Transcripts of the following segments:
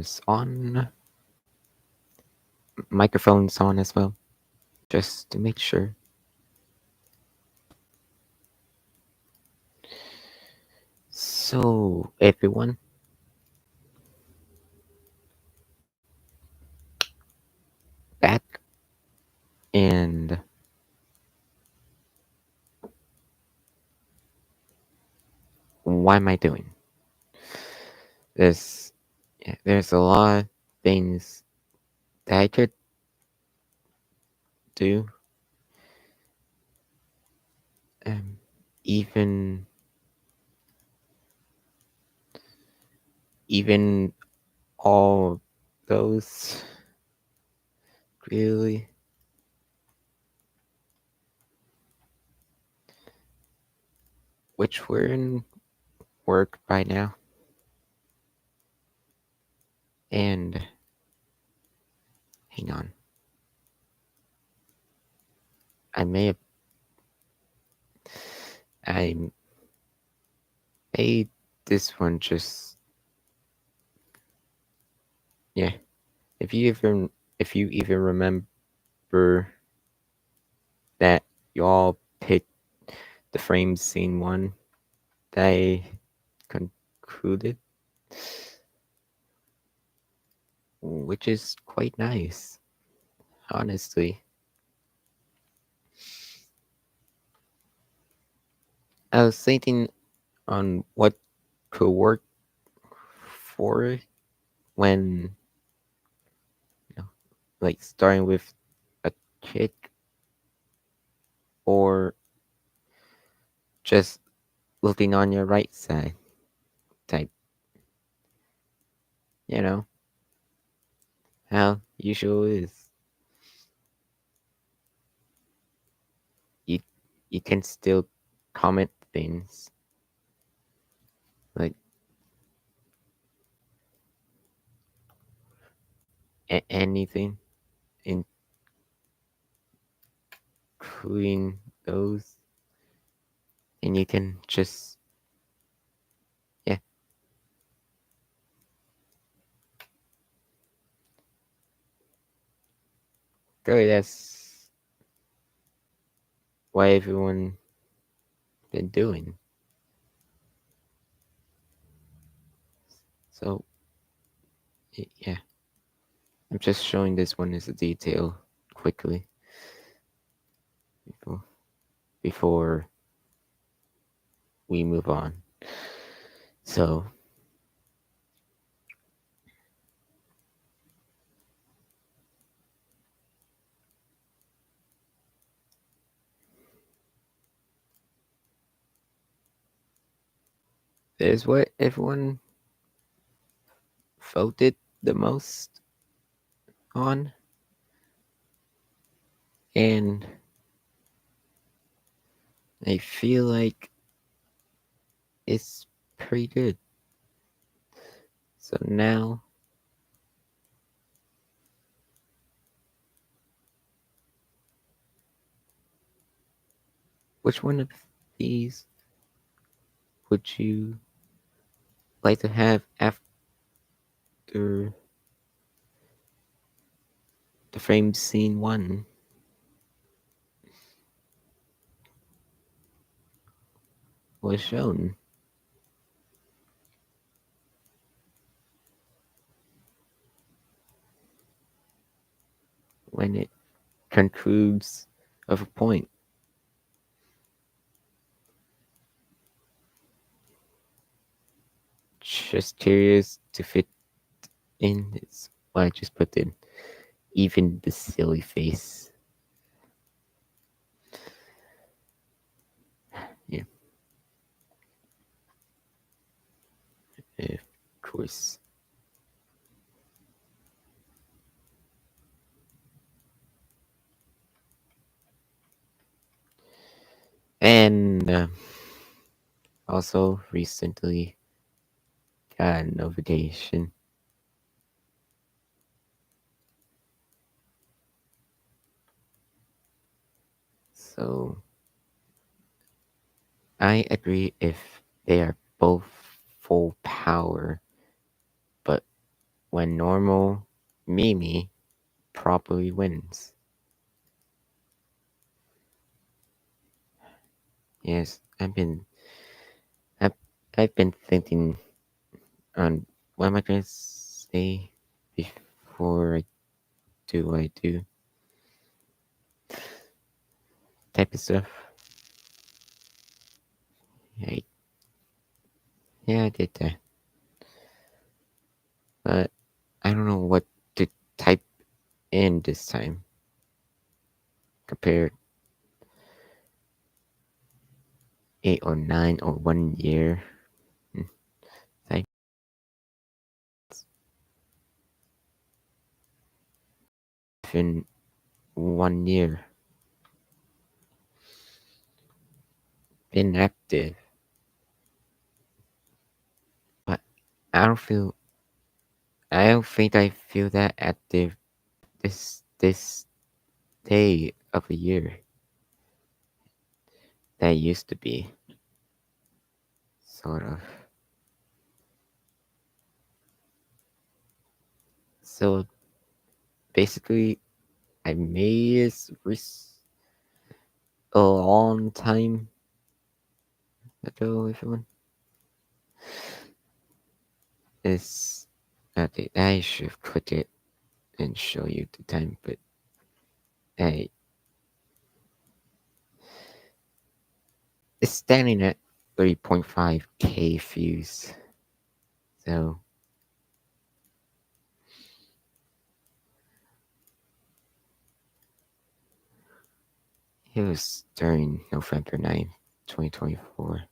cameras on, microphones on as well, just to make sure. So, everyone, back, and what am I doing? There's, there's a lot of things that I could do, um, even even all those really, which were in work by now, and hang on, I may have I made this one just, yeah. If you even remember that y'all picked the frame scene one that I concluded, which is quite nice, honestly. I was thinking on what could work for it when, you know, like starting with a kick or just looking on your right side type, you know, how usual is. You you can still comment things like anything, including those, and you can just, yeah, go. That's what everyone been doing. So yeah, I'm just showing this one as a detail quickly before before we move on. So there's what everyone voted the most on, and I feel like it's pretty good. So now, which one of these would you like to have after the frame scene one was shown? When it concludes of a point. Just curious to fit in. It's why I just put in even the silly face. Yeah, of course. And also recently got a notification. So I agree if they are both full power, but when normal Mimi probably wins. Yes, I've, I've been thinking on what am I gonna say before I do what I do type of stuff. Yeah, yeah, I did that, but I don't know what to type in this time compared 8 or 9 or 1 year. Hmm, Type in 1 year. Been active, but I don't feel. I don't think I feel that active this day of a year that used to be. Sort of. So basically, I miss a long time ago. Everyone is. Okay, I should put it and show you the time, but I it's standing at 3.5K views. So it was during November 9th, 2024.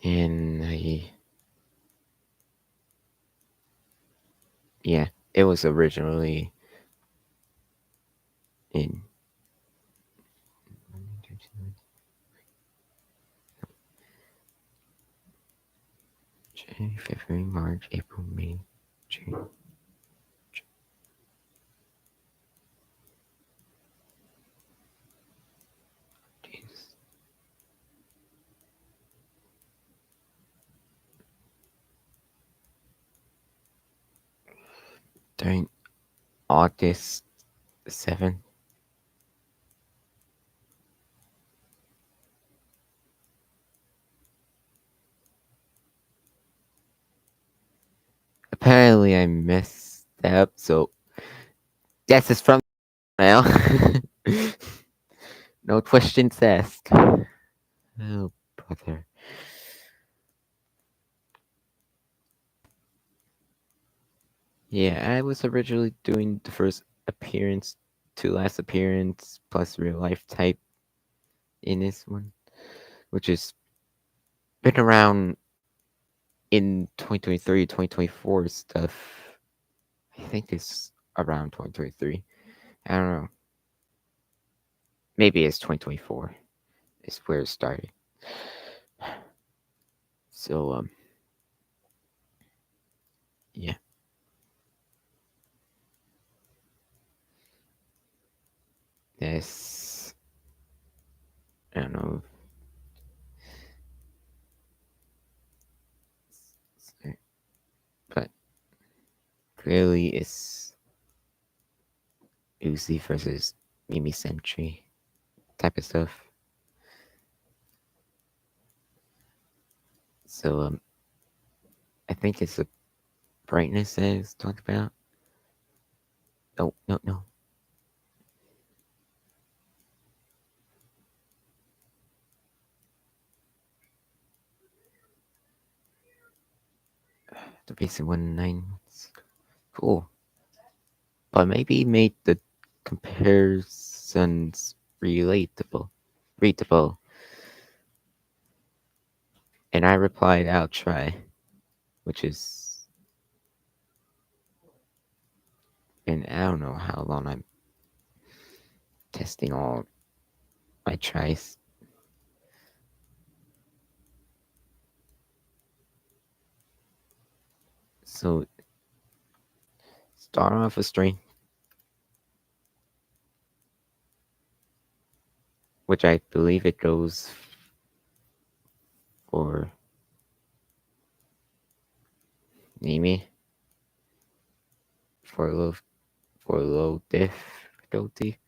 And yeah, it was originally in January, February, March, April, May, June. Jeez. During August 7th, apparently I messed that up, so yes, it's from now. No questions asked. Oh, brother. Yeah, I was originally doing the first appearance to last appearance plus real life type in this one, which has been around in 2023, 2024 stuff. I think it's around 2023. I don't know. Maybe it's 2024 is where it started. So, yeah. This, I don't know. But clearly it's Uzi versus Mimi Sentry type of stuff. So, I think it's the brightness that is talked about. Oh, no, no. The basic 1.9. Cool. But maybe made the comparisons relatable. Readable. And I replied, I'll try. Which is. And I don't know how long I'm testing all my tries. So start off with strength, which I believe it goes for Nimi for low difficulty.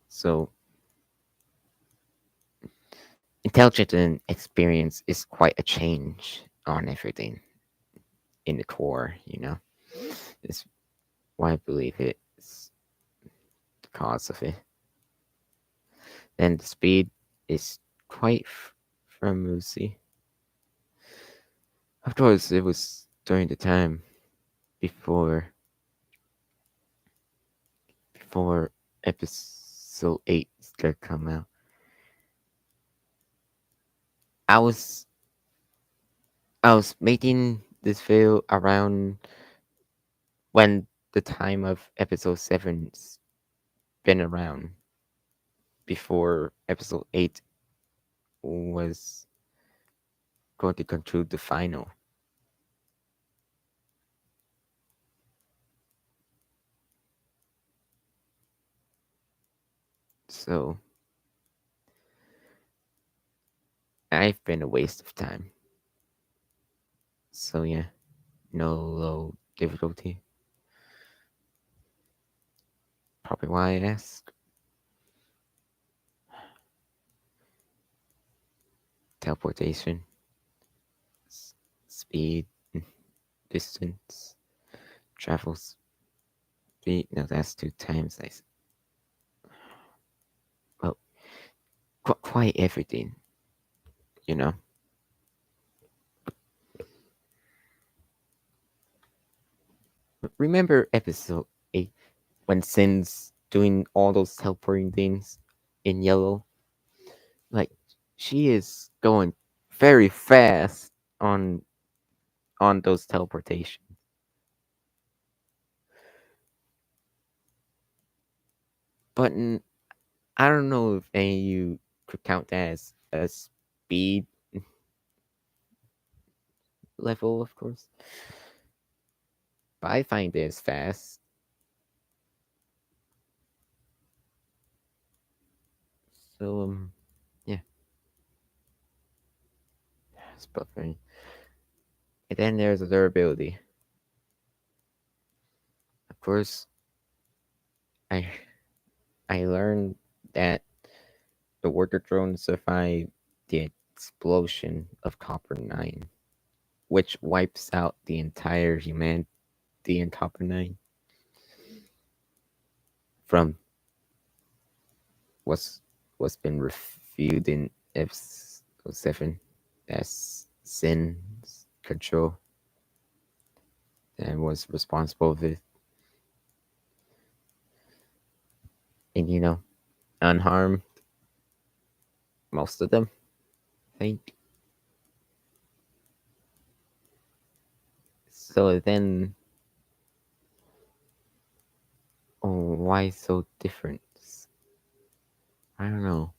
So intelligence and experience is quite a change on everything in the core, you know. It's why I believe it's the cause of it. And the speed is quite flimsy. Of course, it was during the time before before episode 8 started come out. I was I was making this video around when the time of episode 7's been around before episode 8 was going to conclude the final. So I've been a waste of time. So yeah, no low difficulty. Probably why I asked. Teleportation, speed, distance, travel speed. No, that's 2 times. Well, quite everything, you know. Remember episode 8 when Sin's doing all those teleporting things in yellow? Like, she is going very fast on those teleportations. But I don't know if any of you could count that as a speed level, of course. But I find this fast. So yeah, it's buffering. And then there's the durability. Of course, I I learned that the worker drone survived the explosion of Copper 9, which wipes out the entire humanity in Copper 9 from what's been reviewed in episode 7 as Sin's control and was responsible for it. And unharmed most of them, I think. So then, oh, why so different? I don't know.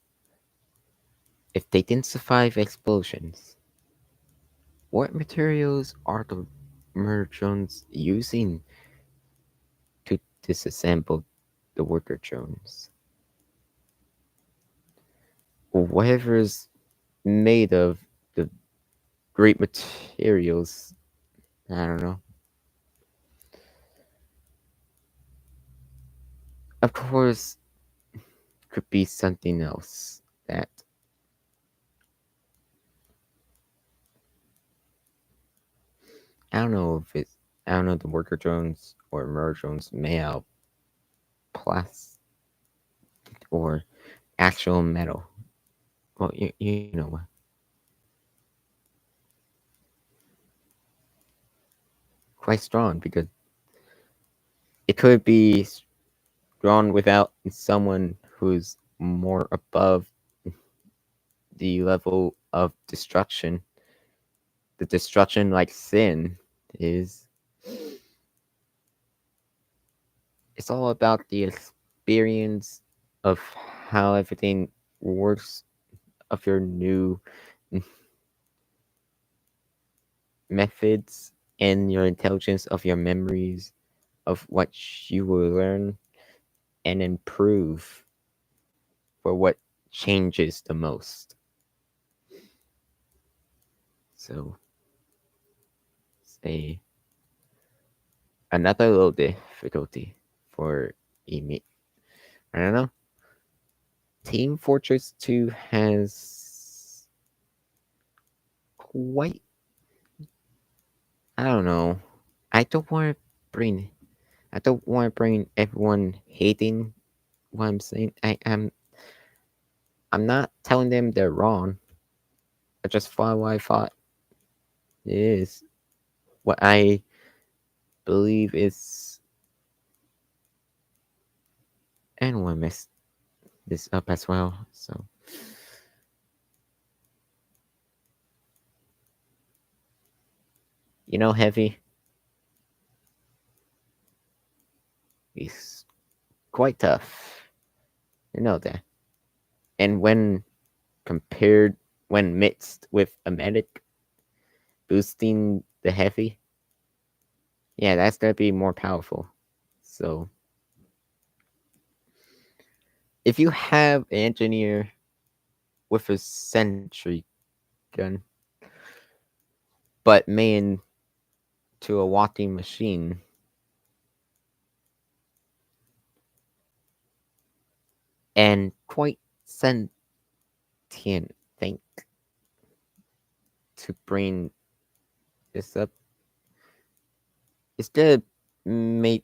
If they didn't survive explosions, what materials are the merchants using to disassemble the worker drones? Whatever's made of the great materials, I don't know. Of course, could be something else that I don't know if it's I don't know the worker drones or merge drones made out of plastic or actual metal. Well, you know what? Quite strong because it could be drawn without someone who's more above the level of destruction. The destruction like Sin is it's all about the experience of how everything works of your new methods and your intelligence of your memories of what you will learn and improve for what changes the most. So say another little difficulty for Emi. I don't know. Team Fortress 2 has quite, I don't know. I don't want to bring I don't want to bring everyone hating what I'm saying. I'm not telling them they're wrong. I just thought what I thought it is. What I believe is anyone messed this up as well. So Heavy is quite tough. You know that. And compared when mixed with a medic boosting the heavy, yeah, that's gonna be more powerful. So if you have an engineer with a sentry gun, but main to a walking machine, and quite sentient, think, to bring this up, it's gonna make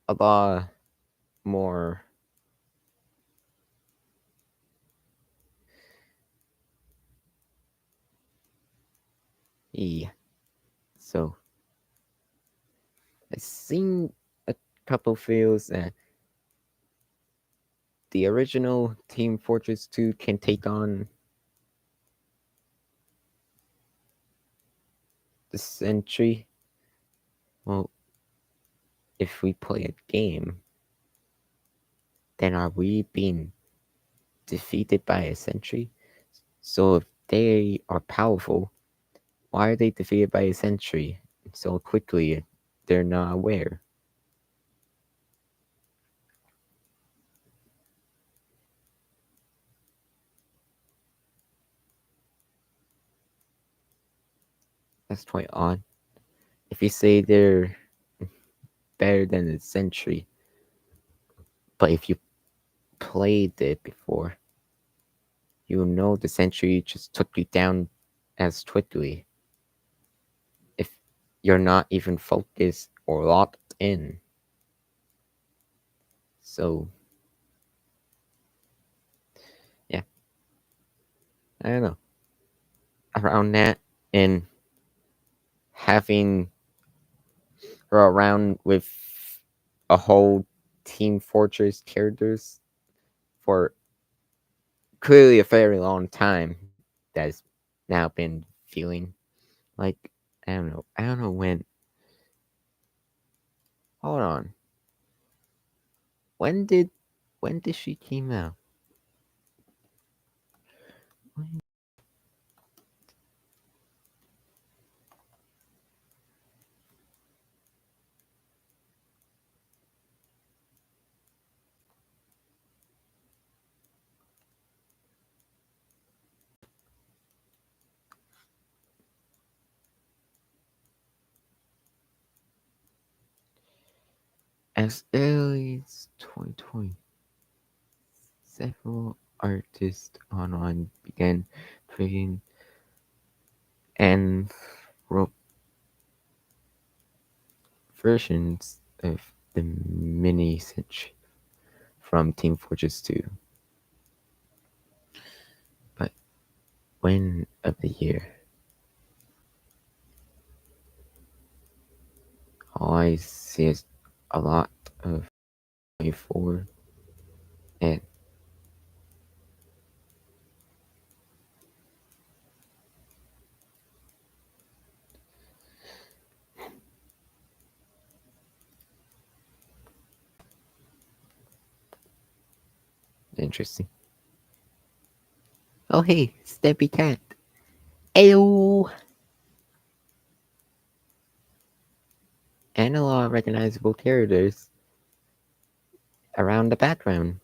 a lot more. Yeah. So I've seen a couple fields that the original Team Fortress 2 can take on the Sentry. Well, if we play a game, then are we being defeated by a Sentry? So if they are powerful, why are they defeated by a Sentry so quickly? They're not aware. That's quite odd. If you say they're better than a Sentry, but if you played it before, you know the Sentry just took you down as quickly if you're not even focused or locked in. So, yeah, I don't know. Around that and having her around with a whole Team Fortress characters for clearly a very long time that's now been feeling like I don't know. I don't know when. Hold on. When did when did she came out? As early as 2020, several artists online began creating and wrote versions of the mini Cinch from Team Fortress 2. But when of the year, all I see is a lot of 24 and interesting. Oh hey, Steppy Cat. Ayo! And a lot of recognizable characters around the background.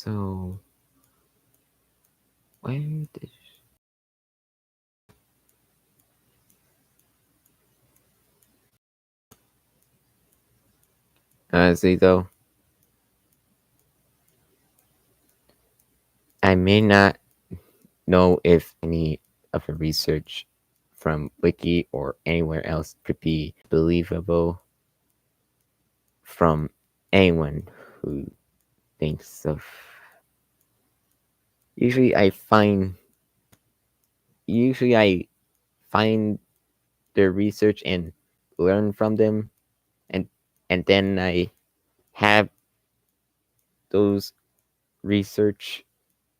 So where did honestly though, I may not know if any of the research from Wiki or anywhere else could be believable from anyone who thinks of. Usually, Usually, I find their research and learn from them, and then I have those research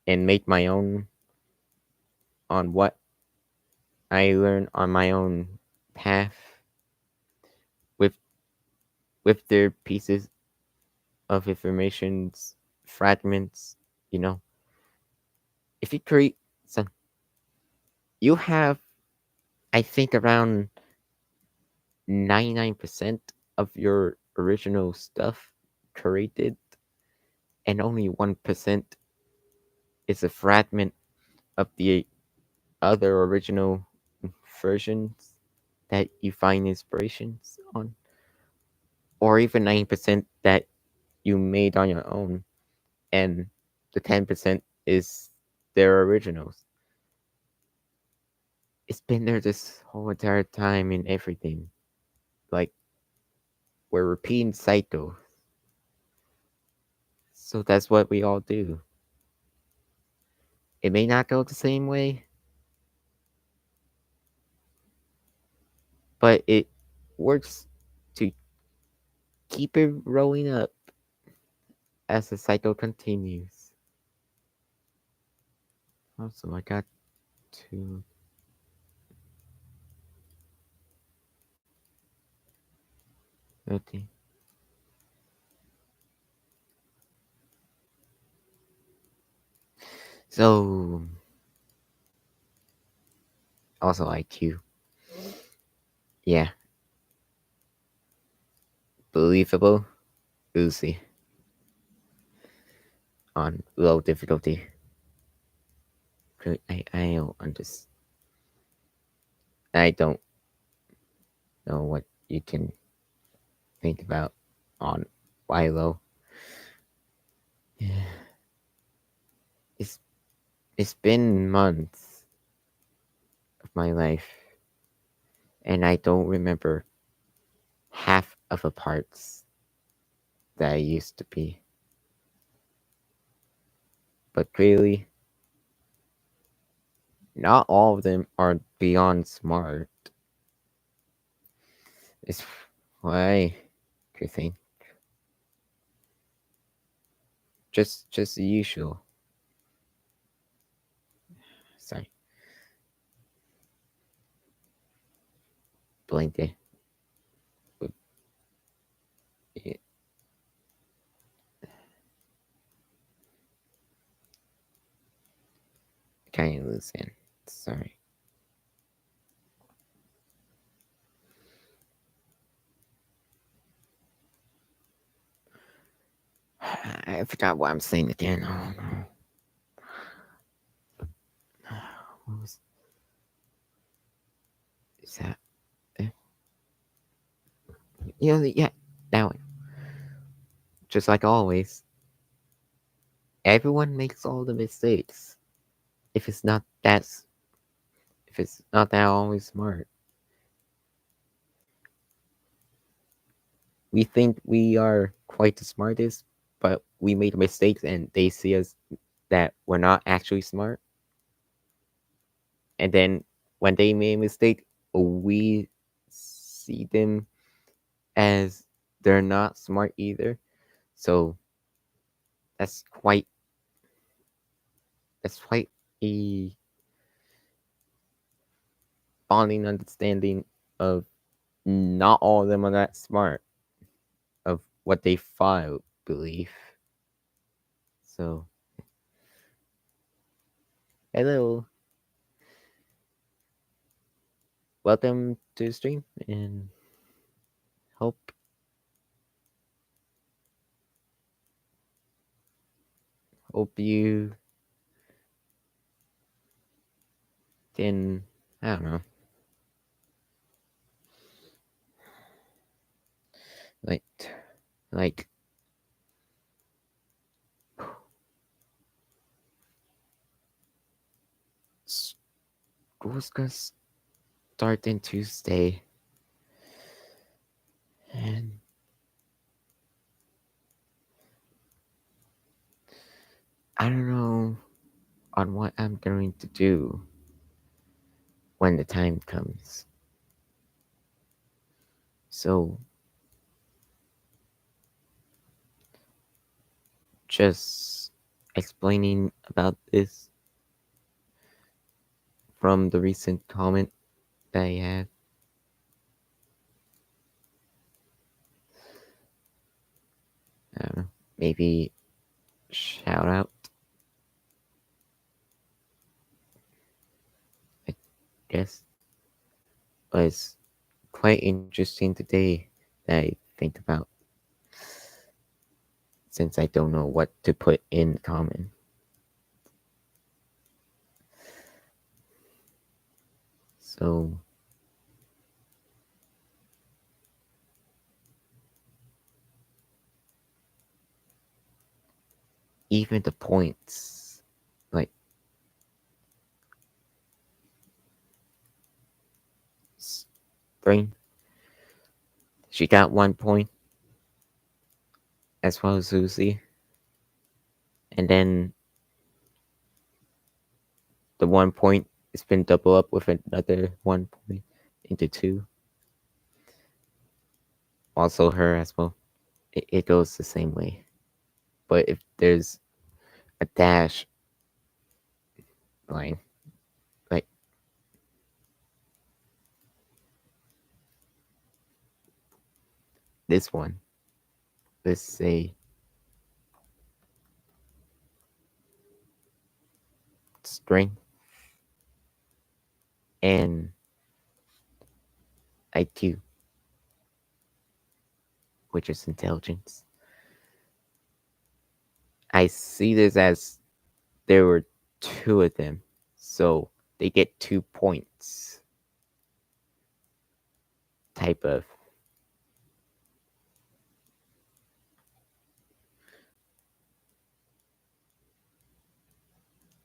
and make my own on what I learn on my own path with their pieces of informations, fragments, you know. If you create some, you have, I think, around 99% of your original stuff created, and only 1% is a fragment of the other original versions that you find inspirations on, or even 90% that you made on your own, and the 10% is their originals. It's been there this whole entire time in everything. Like, we're repeating cycles. So that's what we all do. It may not go the same way, but it works to keep it rolling up as the cycle continues. Also, I got to. Okay. So, also IQ. Yeah, believable, Uzi on low difficulty. I don't understand. I don't know what you can think about on why low. Yeah, it's it's been months of my life, and I don't remember half of the parts that I used to be. But clearly, not all of them are beyond smart. It's why you think just the usual. Sorry, blinked it. Kind of loose in. Sorry. I forgot what I'm saying again. Oh no. What was is that? eh, yeah, that one. Just like always, everyone makes all the mistakes. If it's not that, if it's not that always smart, we think we are quite the smartest, but we make mistakes and they see us that we're not actually smart. And then when they make a mistake, we see them as they're not smart either. So that's quite that's quite a bonding understanding of not all of them are that smart of what they thought believe. So hello, welcome to the stream, and hope Hope you can, I don't know, like, like, school's gonna start in Tuesday, and I don't know on what I'm going to do when the time comes. So, just explaining about this from the recent comment that I had. I don't know, maybe shout out, I guess, was quite interesting today that I think about since I don't know what to put in common. So, even the points, like Spring, she got 1 point, as well as Susie. And then the 1 point has been double up with another 1 point into two. Also her as well. It goes the same way. But if there's a dash line, like this one, let's say strength and IQ, which is intelligence. I see this as there were two of them, so they get 2 points. Type of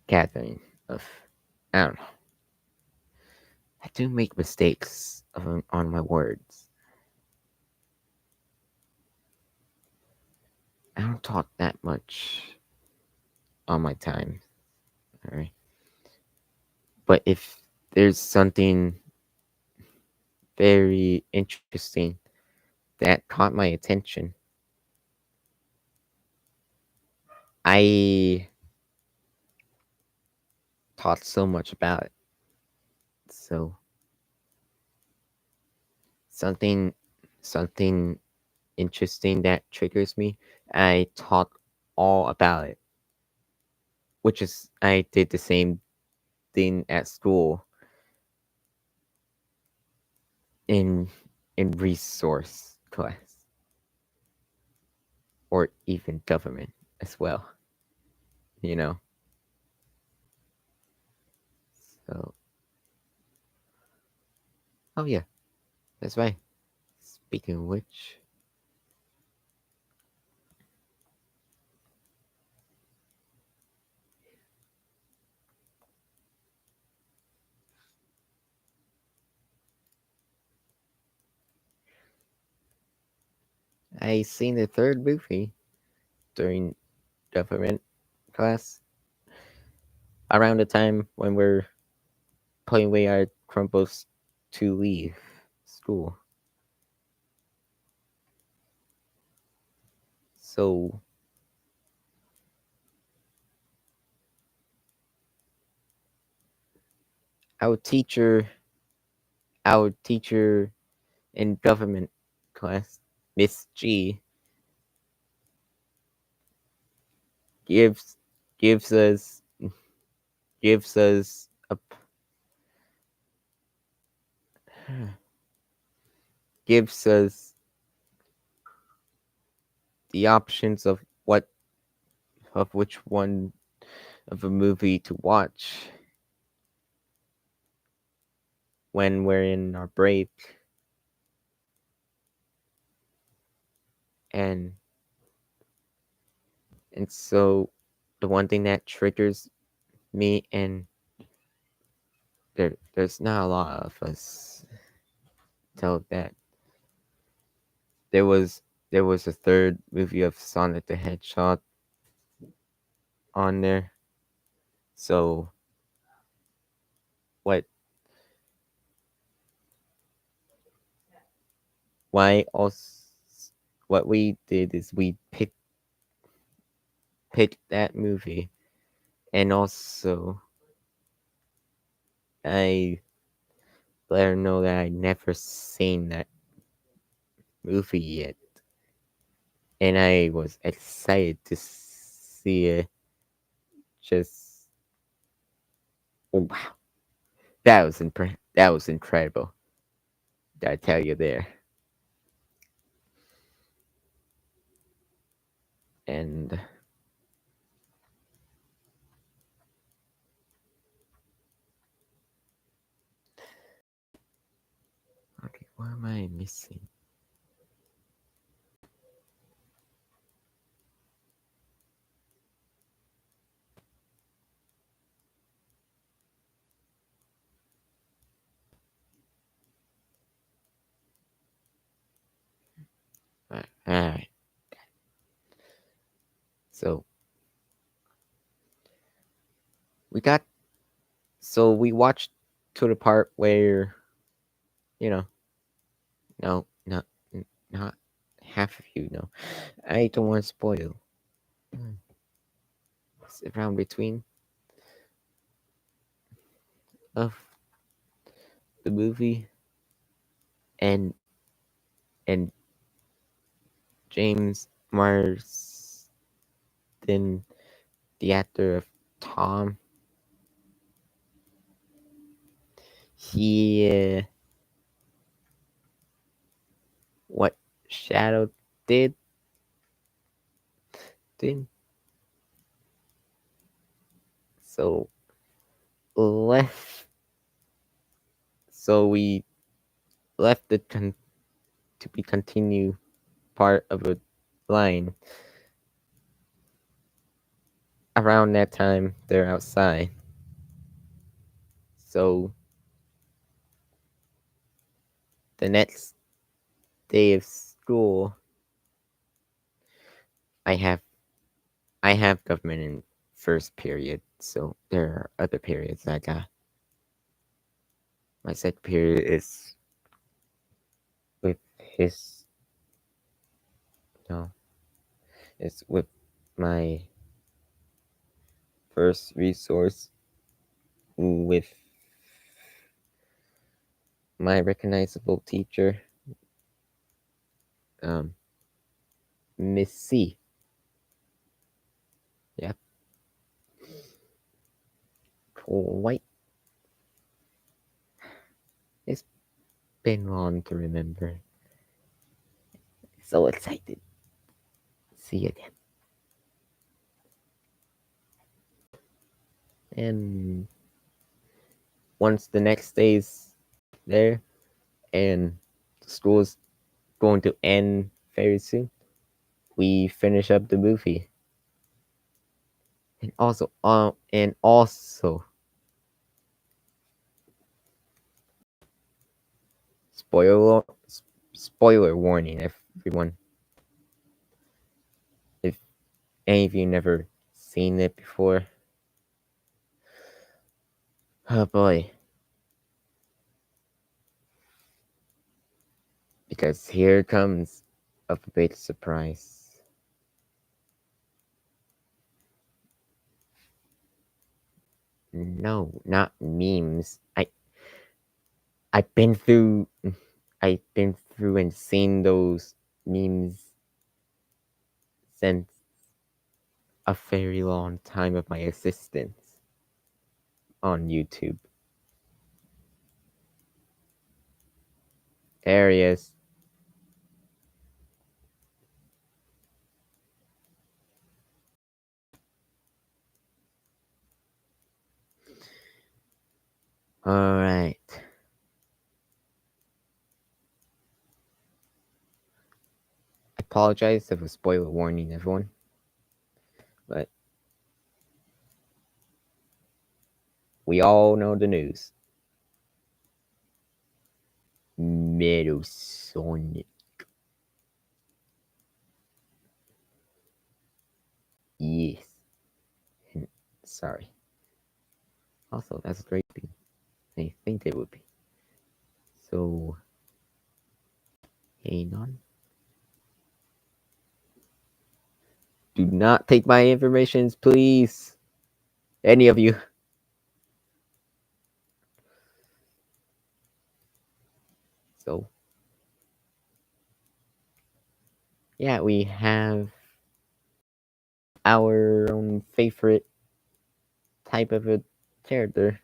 gathering of, I don't know. I do make mistakes on my words. I don't talk that much on my time. All right. But if there's something very interesting that caught my attention, I thought so much about it. So something something interesting that triggers me, I talk all about it. Which is I did the same thing at school in resource class or even government as well. You know. So oh yeah, that's right. Speaking of which, I seen the third movie during government class around the time when we're putting away our crumbles to leave school. So our teacher, our teacher in government class, Miss G, gives gives us gives us a gives us the options of what of which one of a movie to watch when we're in our break. And so the one thing that triggers me, and there's not a lot of us tell that there was a third movie of Sonic the Hedgehog on there. So what why also what we did is we picked that movie, and also I let her know that I never seen that movie yet, and I was excited to see it. Just oh, wow, that was incredible. Did I tell you there? And okay, what am I missing? All right. So we got we watched to the part where you know no not not half of you know. I don't want to spoil. It's around between of the movie and and James Marsden, the actor of Tom. He what Shadow did did so left we left it to be continued part of a line. Around that time, they're outside. So the next day of school, I have government in first period. So there are other periods I got. My second period is with his no, it's with my first resource with my recognizable teacher, um, Miss C. Yep, quite. It's been long to remember. So excited. See you again. And once the next day's there and school's going to end very soon, we finish up the movie. And also, spoiler spoiler warning, everyone. If any of you never seen it before, oh boy, because here comes a big surprise. No, not memes. I've been through and seen those memes since a very long time of my existence on YouTube. Areas. All right. I apologize if a spoiler warning, everyone. But we all know the news. Metal Sonic. Yes. And sorry. Also, that's a great thing. I think it would be. So, hang on. Do not take my information, please. Any of you. So, yeah, we have our own favorite type of a character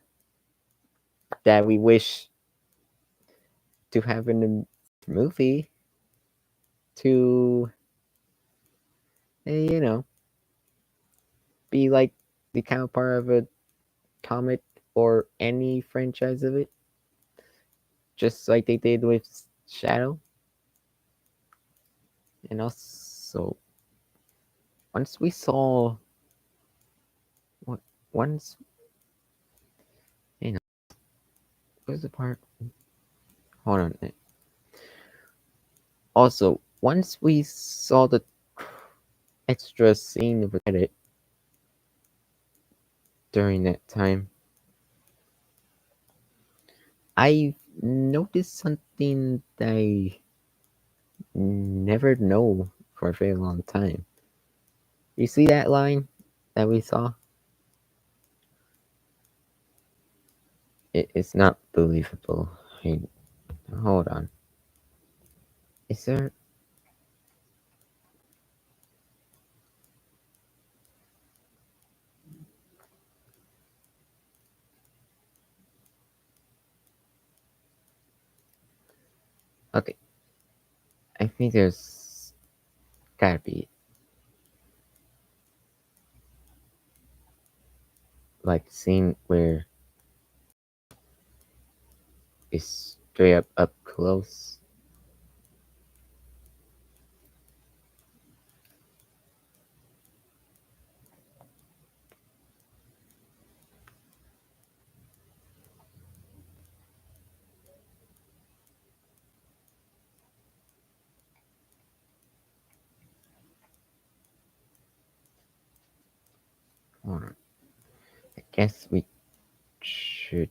that we wish to have in a movie to, you know, be like the counterpart of a comic or any franchise of it, just like they did with Shadow. And also, once we saw, what, once, you know, where's the part? Hold on. Also, once we saw the extra scene of edit during that time, I noticed something that I never know for a very long time. You see that line that we saw? It's not believable. Hey, hold on. Is there? Okay, I think there's gotta be like scene where it's straight up close. Hold on. I guess we should.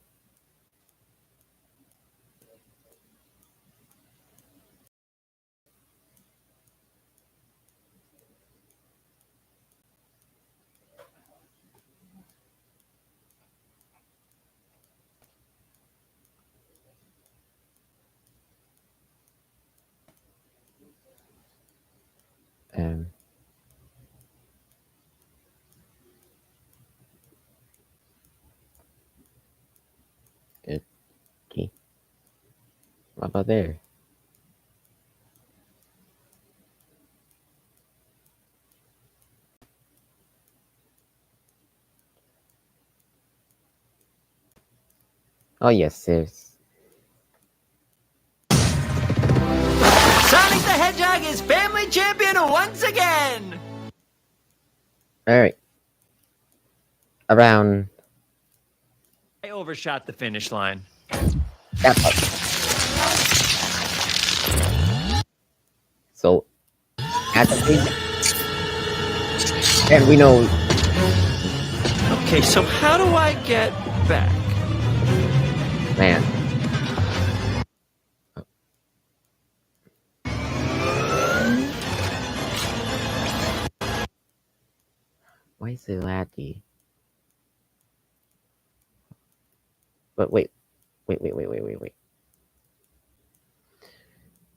Um. Okay. What about there? Oh yes, there's. Sonic the Hedgehog is family champion once again! All right. Around I overshot the finish line. that part. So at the page, and we know, Okay, so how do I get back? man. Why is it laggy? But wait.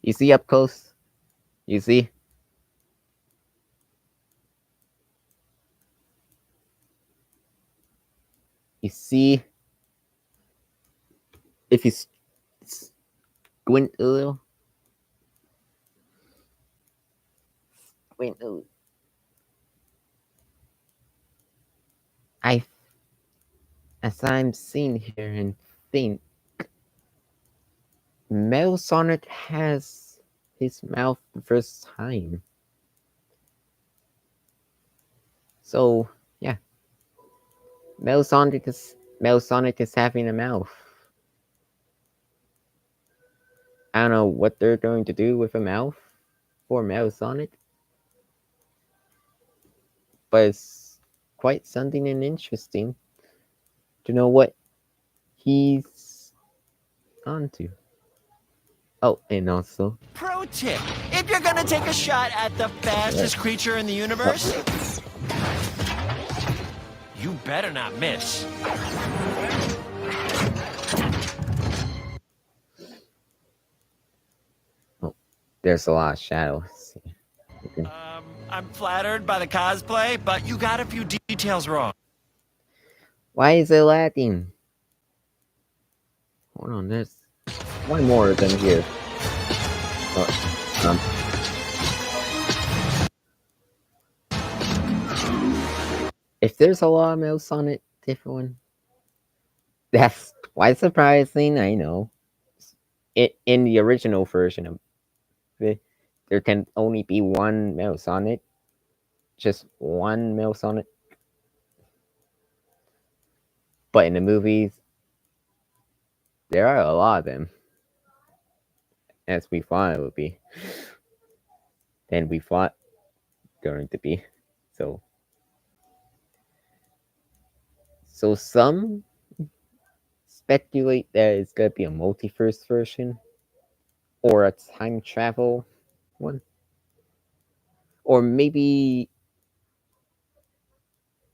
You see up close? You see? You see? If you squint a little, squint a little. I, as I'm seeing here in think Metal Sonic has his mouth the first time. So yeah, Metal Sonic is having a mouth. I don't know what they're going to do with a mouth for Metal Sonic, but it's quite something and interesting to know what he's onto. Oh, and also, Pro tip, if you're gonna take a shot at the fastest creature in the universe, you better not miss. there's a lot of shadows. Okay. I'm flattered by the cosplay, but you got a few details wrong. Why is it lagging? Hold on, there's one more than here. Oh, if there's a lot of mouse on it, different one. That's quite surprising, I know. In the original version of it, there can only be one mouse on it. Just one mouse on it. But in the movies, there are a lot of them. As we thought it would be. Than we thought going to be. So some speculate that it's gonna be a multiverse version or a time travel one. Or maybe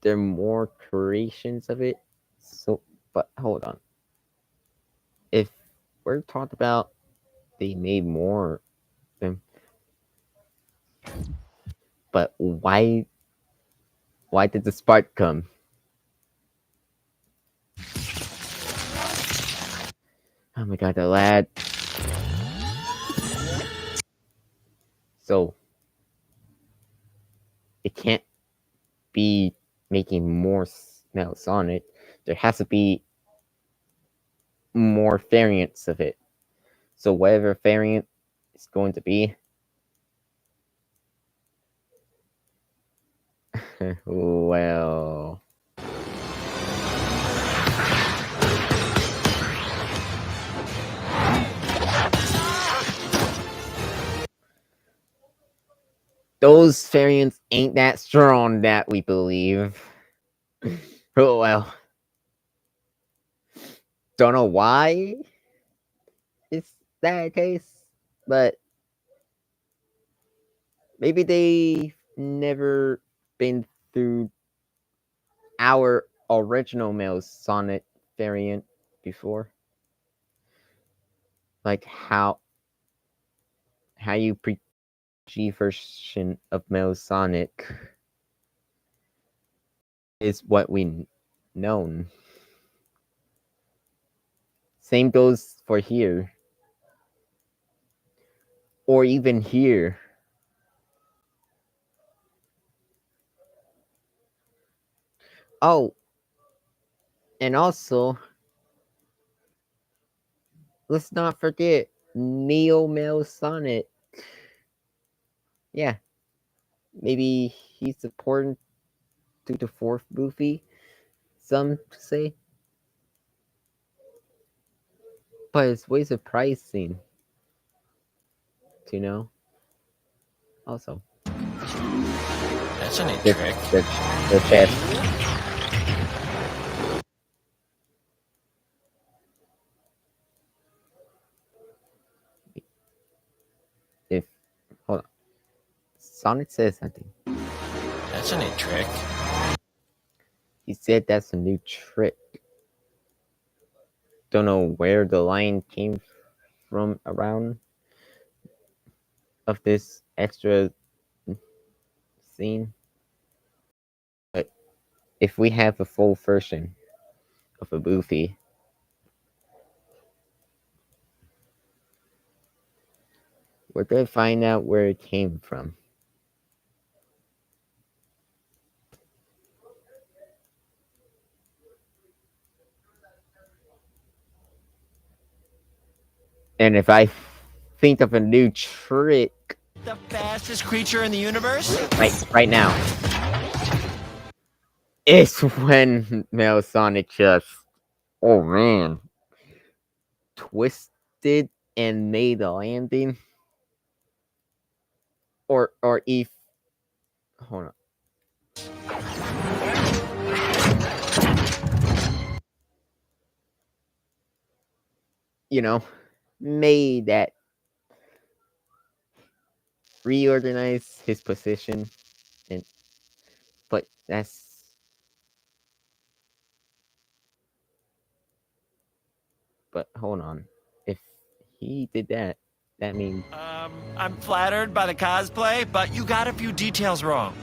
there are more creations of it. So but hold on. If we're talking about they made more of them, but why did the spark come? Oh my god, the lad. So it can't be making more smells on it. There has to be more variants of it. So whatever variant it's going to be. Well, those variants ain't that strong that we believe. Oh well. Don't know why it's that case, but maybe they've never been through our original Male Sonic variant before. Like how you pre-G version of Male Sonic is what we known. Same goes for here. Or even here. Oh, and also, let's not forget Neo Male Sonic. Yeah, maybe he's important to the fourth movie, some say. But it's way surprising to know. Also, That's a neat the, trick. the chest. If hold on, Sonic says something. That's a neat trick. He said that's a new trick. Don't know where the line came from around of this extra scene. But if we have a full version of a movie, we're gonna find out where it came from. And if I think of a new trick The fastest creature in the universe? right now, it's when Mel Sonic just, oh man, twisted and made a landing. Or if, hold on. You know, made that reorganize his position, and but that's but hold on. If he did that, that means I'm flattered by the cosplay, but you got a few details wrong.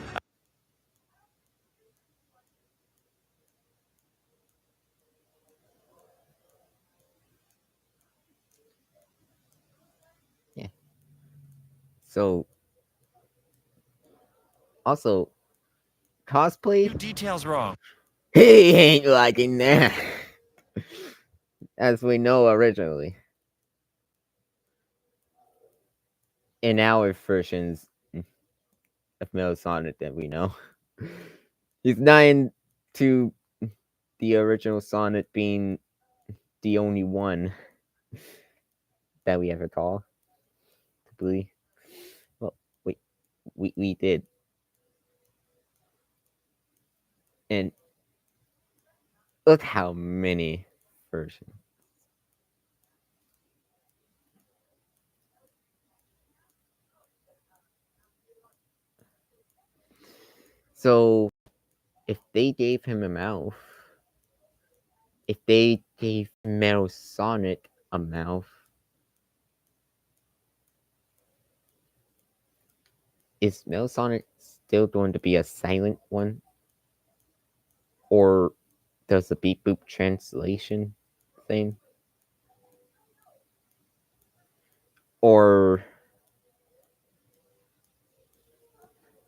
yeah. So also cosplay, Few details wrong. he ain't liking that, as we know originally. In our versions of Metal Sonic that we know, he's not into the original Sonic being the only one that we ever call to believe. Well, we did, and look how many versions. So if they gave him a mouth, if they gave Metal Sonic a mouth, is Metal Sonic still going to be a silent one? Or does the beep boop translation thing? Or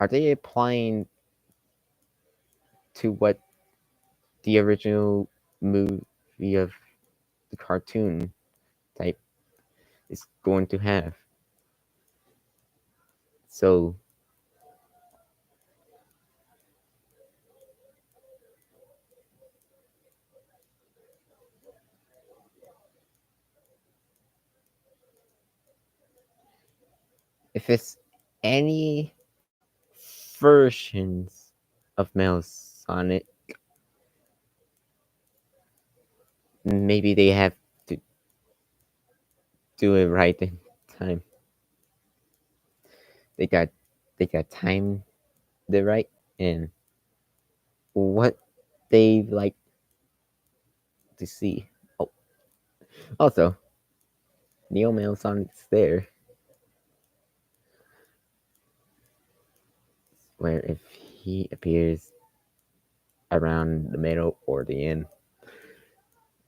are they applying to what the original movie of the cartoon type is going to have? So if it's any versions of Metal Sonic, maybe they have to do it right in time. They got time the right, and what they like to see. Oh, also, Neo Metal Sonic's there, where if he appears around the middle or the end,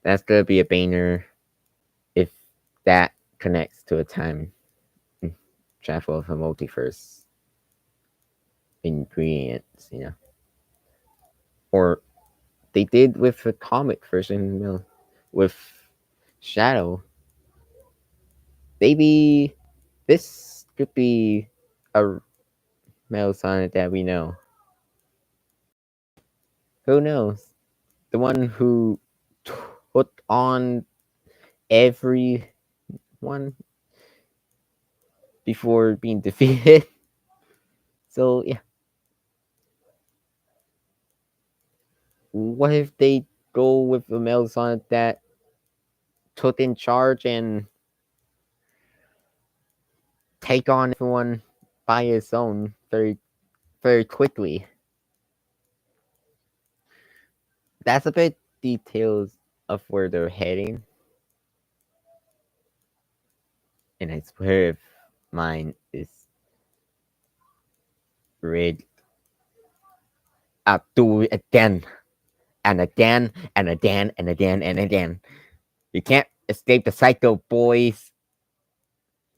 that's gonna be a banger if that connects to a time travel of a multiverse ingredients, or they did with the comic version, with Shadow. Maybe this could be a Metal Sonic that we know. Who knows? The one who took on everyone before being defeated. So yeah, what if they go with a Metal Sonic that took in charge and take on everyone by his own very quickly? That's a bit details of where they're heading, and I swear if mine is red, I'll do it again and again and again and again and again. You can't escape the cycle, boys.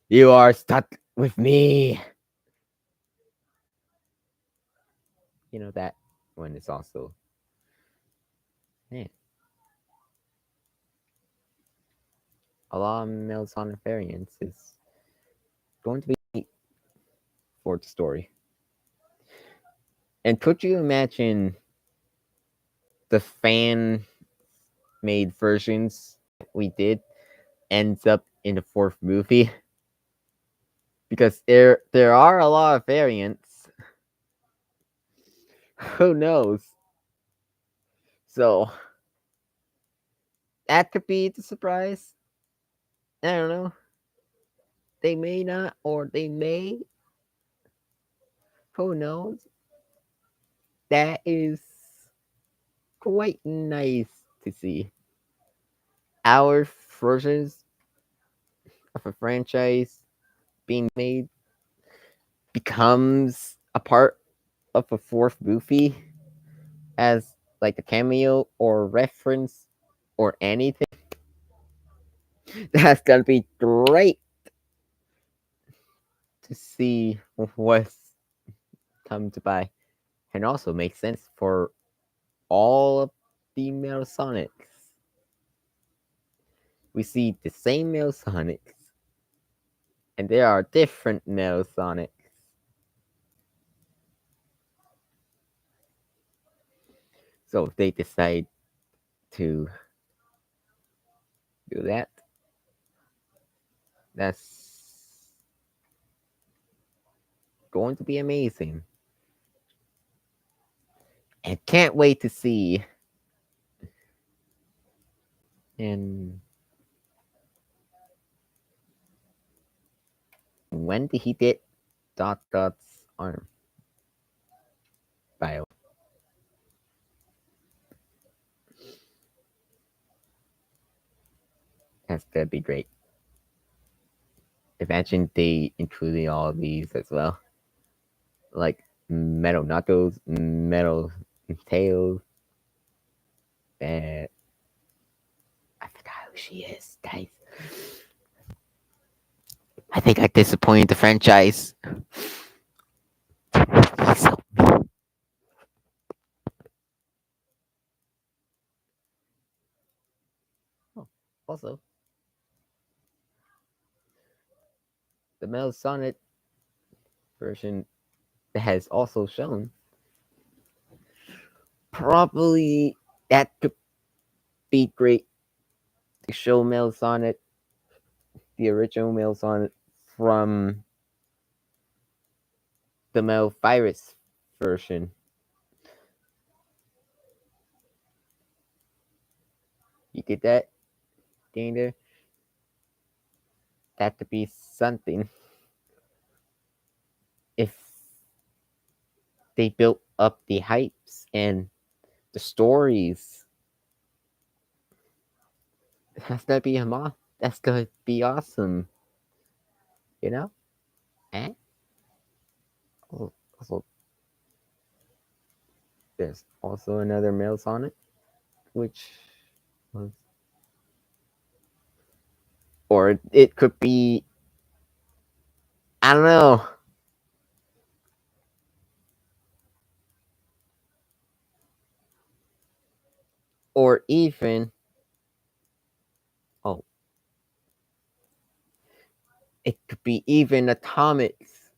You are stuck with me. You know that one is also, man. a lot of male Sonic variants is going to be for the story. And could you imagine the fan made versions we did ends up in the fourth movie? Because there are a lot of variants. Who knows? So that could be the surprise. I don't know. They may not, or they may. Who knows? That is quite nice to see. Our versions of a franchise being made becomes a part of a fourth movie as like a cameo or reference or anything. That's gonna be great to see what's come to buy. And also makes sense for all of the male Sonics. We see the same male Sonics, and there are different male Sonics. So if they decide to do that, that's going to be amazing. And can't wait to see. And when did he get Dot Dot's arm? Bio. That's gonna be great. Imagine they included all of these as well. Like Metal Knuckles, Metal Tails, and I forgot who she is, guys. I think I disappointed the franchise. So, oh, also, the Metal Sonic version has also shown probably that could be great to show Metal Sonic, the original Metal Sonic from the Metal Virus version. You get that, Danger? That could be something if they built up the hypes and the stories. That's gonna be that's gonna be awesome, you know? And also, there's also another male Sonic, which was, or it could be, I don't know, or even, oh, it could be even Atomics,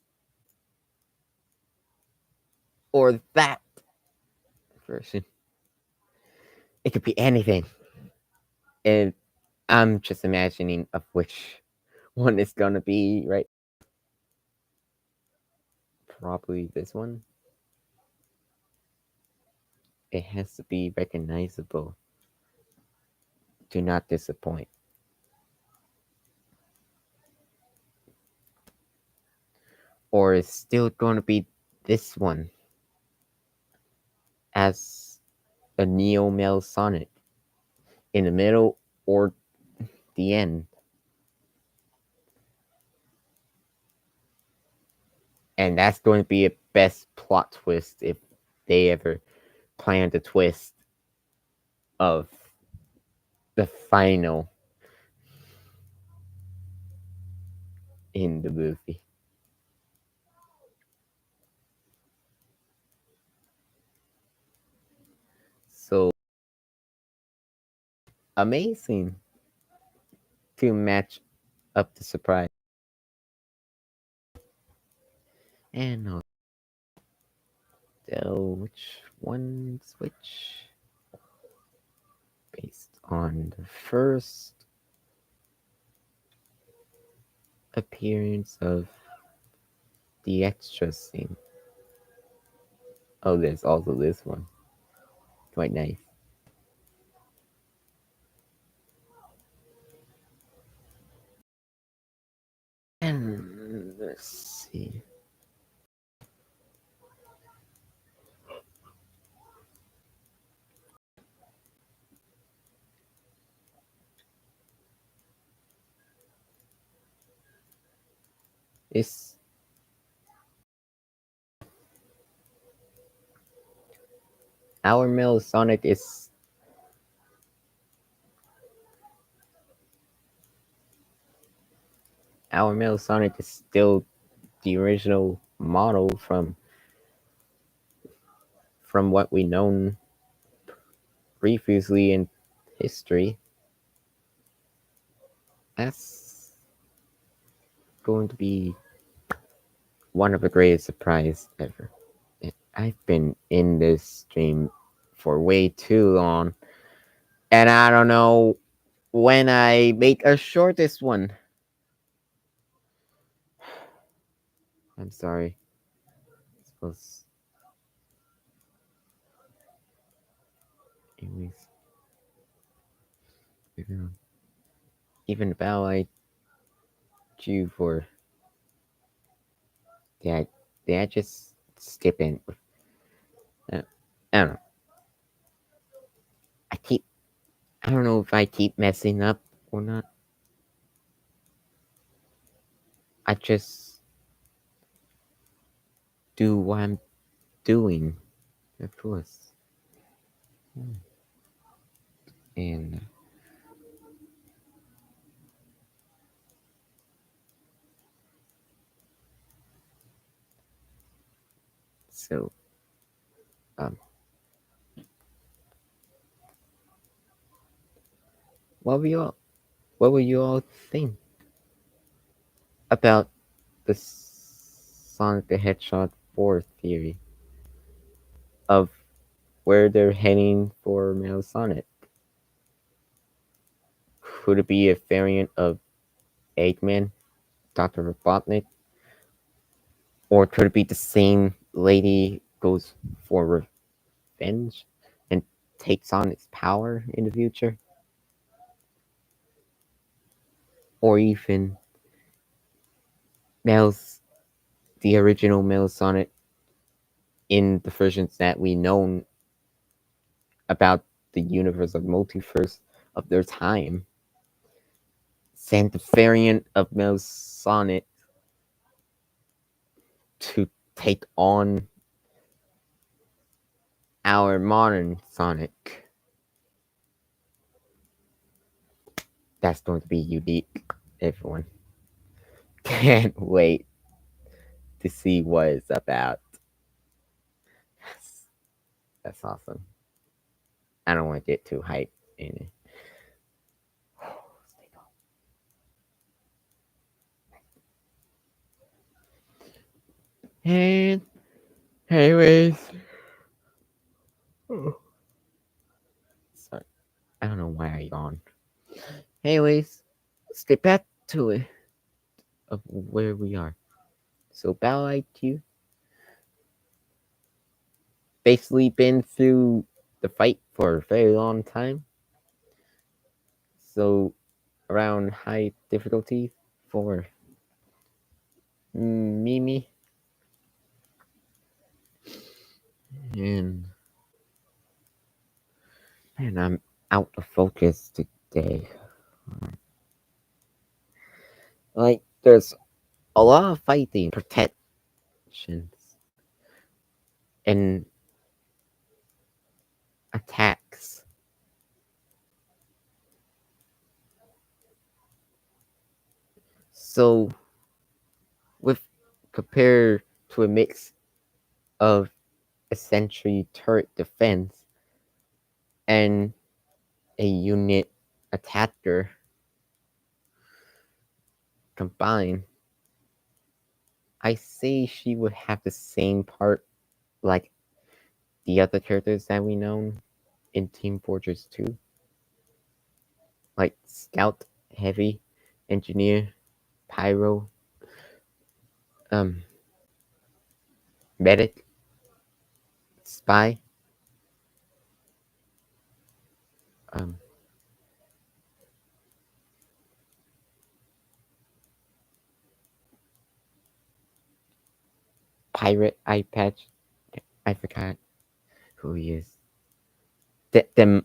or that version. It could be anything. And I'm just imagining of which one is gonna be, right? Probably this one. It has to be recognizable. Do not disappoint. Or it's still gonna be this one as a Neo Male Sonic in the middle or the end. And that's going to be a best plot twist if they ever planned a twist of the final in the movie. So amazing to match up the surprise. And I'll tell which one's which based on the first appearance of the extra scene. Oh, there's also this one. Quite nice. And let's see. It's our male Sonic is still the original model from what we known previously in history. That's going to be one of the greatest surprises ever. I've been in this stream for way too long, and I don't know when I make a shortest one. I'm sorry. I suppose. Anyways, even about I do for that, I just skip in. I don't know. I don't know if I keep messing up or not. I just do what I'm doing, of course. And so, um, what will you all think about the Sonic the Hedgehog 4 theory of where they're heading for Metal Sonic? Could it be a variant of Eggman, Dr. Robotnik? Or could it be the same lady goes for revenge and takes on its power in the future? Or even Mel's the original Metal Sonic in the versions that we know about the universe of multiverse of their time, sent the variant of Metal Sonic to take on our modern Sonic. That's going to be unique, everyone. Can't wait to see what it's about. That's awesome. I don't want to get too hyped in it. And anyways, sorry, I don't know why I yawned. Anyways, let's get back to it of where we are. So Battle IQ basically been through the fight for a very long time. So around high difficulty for Mimi. And man, I'm out of focus today. Like there's a lot of fighting, protections, and attacks. So with compared to a mix of a sentry turret defense and a unit attacker, combined, I say she would have the same part like the other characters that we know in Team Fortress 2, like Scout, Heavy, Engineer, Pyro, um, Medic, Spy, um, Pirate, Eye Patch. I forgot who he is. Dem,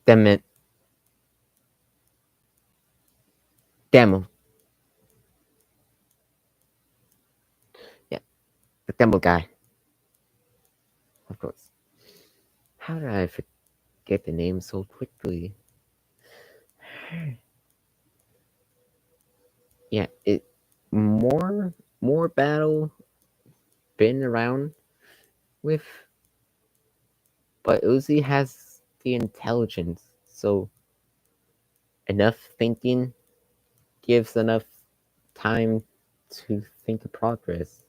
Dem, Demo. Yeah, the Demo guy, of course. How did I forget the name so quickly? Yeah, it more battle been around with, but Uzi has the intelligence, so enough thinking gives enough time to think of progress.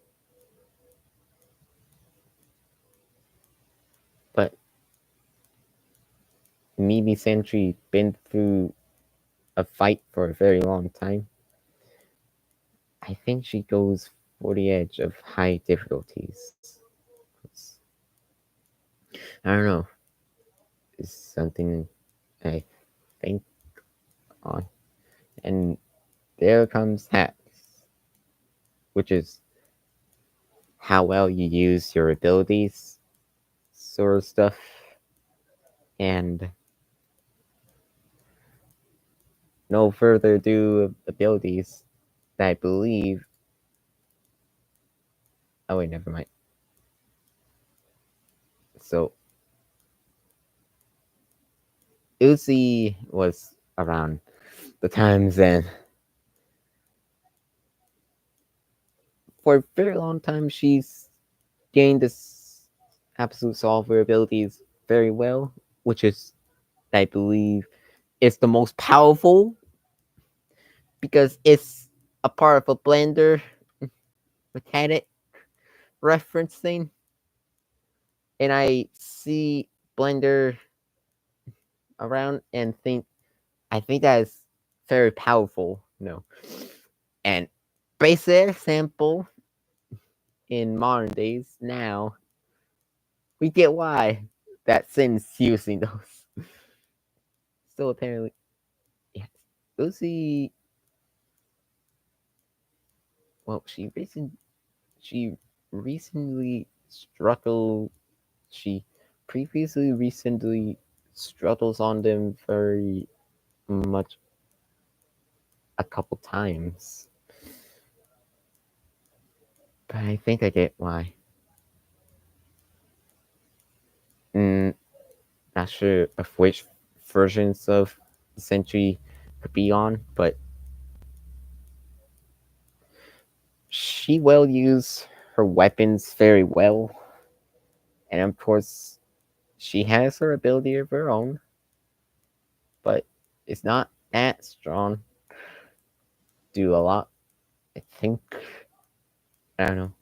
But Mimi Sentry been through a fight for a very long time. I think she goes for the edge of high difficulties. I don't know. It's something I think on. And there comes hacks, which is how well you use your abilities, sort of stuff, and no further ado abilities that I believe. Oh wait, never mind. So Uzi was around the times, and for a very long time she's gained this absolute solver abilities very well, which is, I believe, is the most powerful because it's a part of a blender mechanic referencing, and I see blender around and think I think that is very powerful, and basic example in modern days now, we get why that Sin's using those. Still apparently, yes. Uzi, well, she recently struggled. She previously recently struggles on them very much a couple times, but I think I get why. Mm, not sure of which versions of the Sentry could be on, but she will use her weapons very well, and of course, she has her ability of her own, but it's not that strong. Do a lot, I think. I don't know,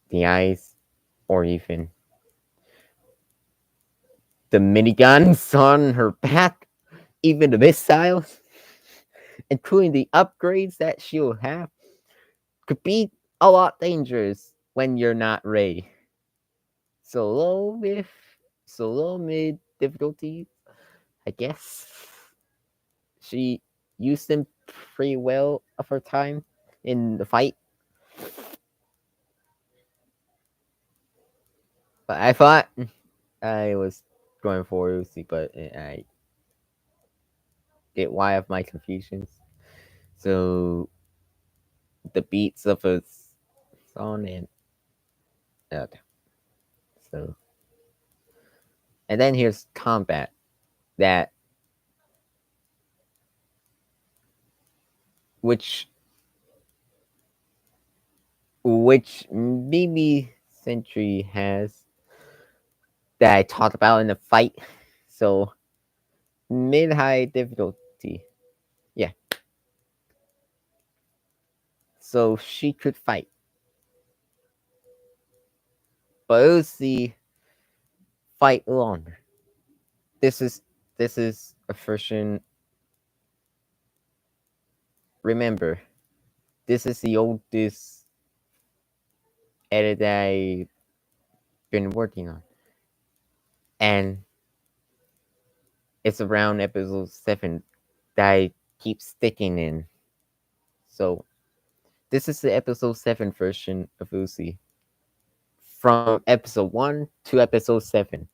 the eyes, or even the miniguns on her back, even the missiles, including the upgrades that she'll have, could be a lot dangerous when you're not Ray. So low mid difficulty, I guess. She used them pretty well of her time in the fight. But I thought I was going for Lucy, but I get why of my confusions. So the beats of a song and so, and then here's combat that which maybe Sentry has that I talked about in the fight. So mid high difficulty. Yeah. so she could fight. But Uzi fight longer. This is this is a version. Remember, this is the oldest edit that I've been working on, and it's around episode 7 that I keep sticking in. So this is the episode 7 version of Uzi. From episode 1 to episode 7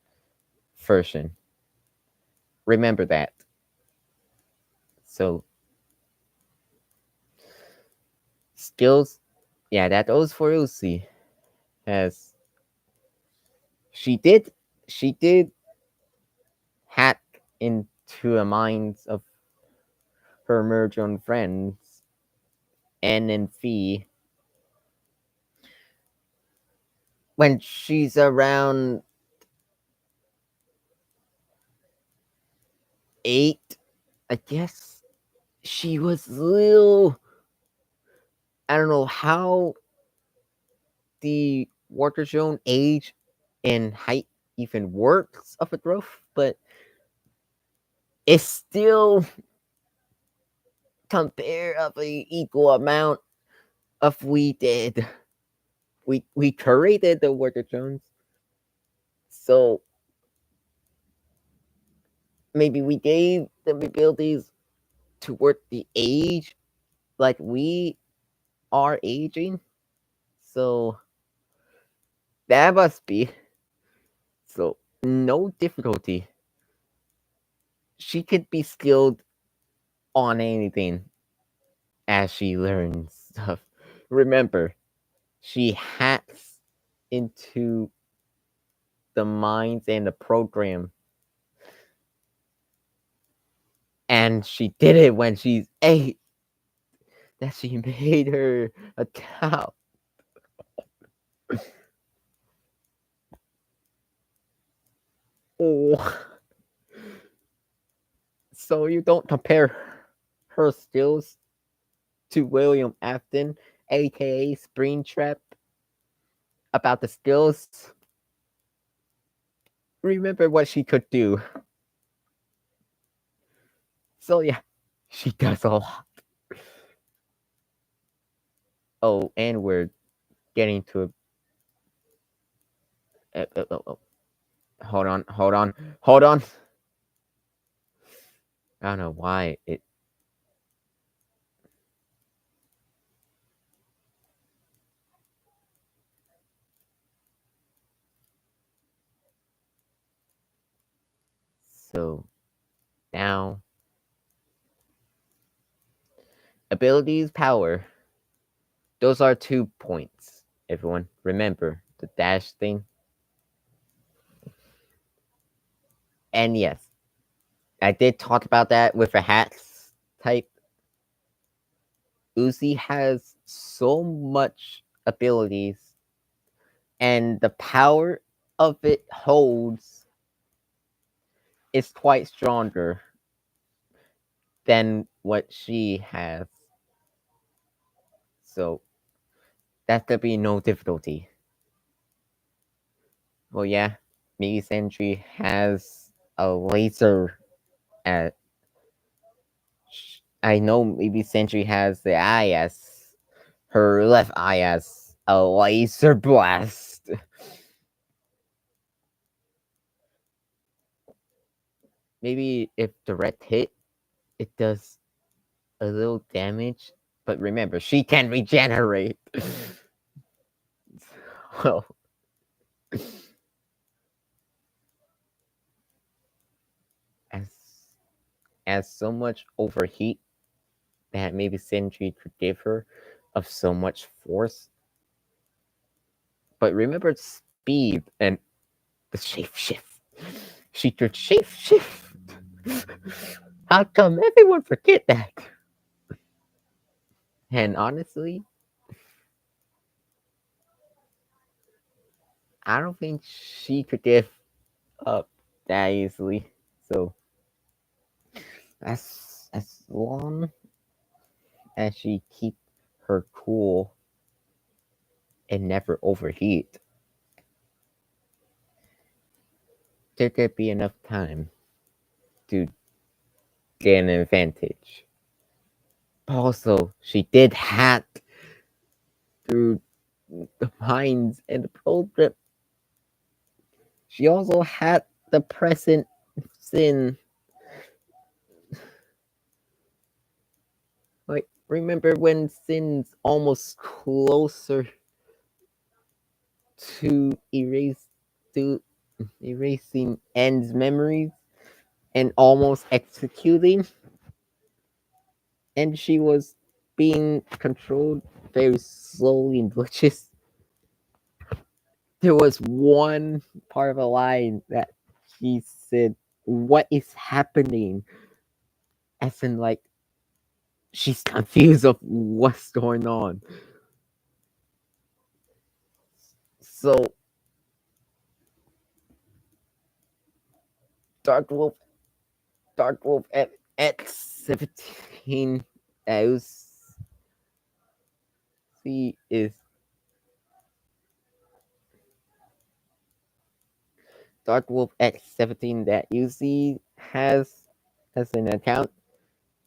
version. Remember that. So skills, yeah, that goes for Uzi. As she did hack into the minds of her Merjon friends, N and Fee, when she's around 8, I guess. She was little. I don't know how the water zone age and height even works of a growth, but it's still compare of a equal amount of we did. We created the water zones, so maybe we gave them abilities toward the age like we are aging. So that must be. So no difficulty. She could be skilled on anything as she learns stuff. Remember, she hacks into the minds and the program. And she did it when she's 8. That she made her a cow. Oh. So you don't compare her skills to William Afton, aka Springtrap, about the skills. Remember what she could do. So yeah, she does a lot. Oh, and we're getting to a. Hold on, hold on, hold on. I don't know why it. So now, abilities, power. Those are 2 points. Everyone, remember the dash thing. And yes, I did talk about that with a hacks type. Uzi has so much abilities, and the power of it holds is quite stronger than what she has. So that could be no difficulty. Well, yeah, maybe Sentry has a laser at. I know maybe Sentry has the eye as her left eye as a laser blast. Maybe if direct hit, it does a little damage, but remember, she can regenerate. Well, as so much overheat that maybe Sentry could give her of so much force. But remember speed and the shape shift. She could shape shift. How come everyone forget that? And honestly, I don't think she could give up that easily. So as long as she keep her cool and never overheat, there could be enough time to gain an advantage. But also, she did hack through the minds and the program. She also had the present sin. Like, remember when Sin's almost closer to erasing N's memories and almost executing, and she was being controlled very slowly in glitches. There was one part of a line that she said, "What is happening?" As in, like, she's confused of what's going on. So Dark Wolf, Dark Wolf at X17 see is Dark Wolf X17 that UC has as an account.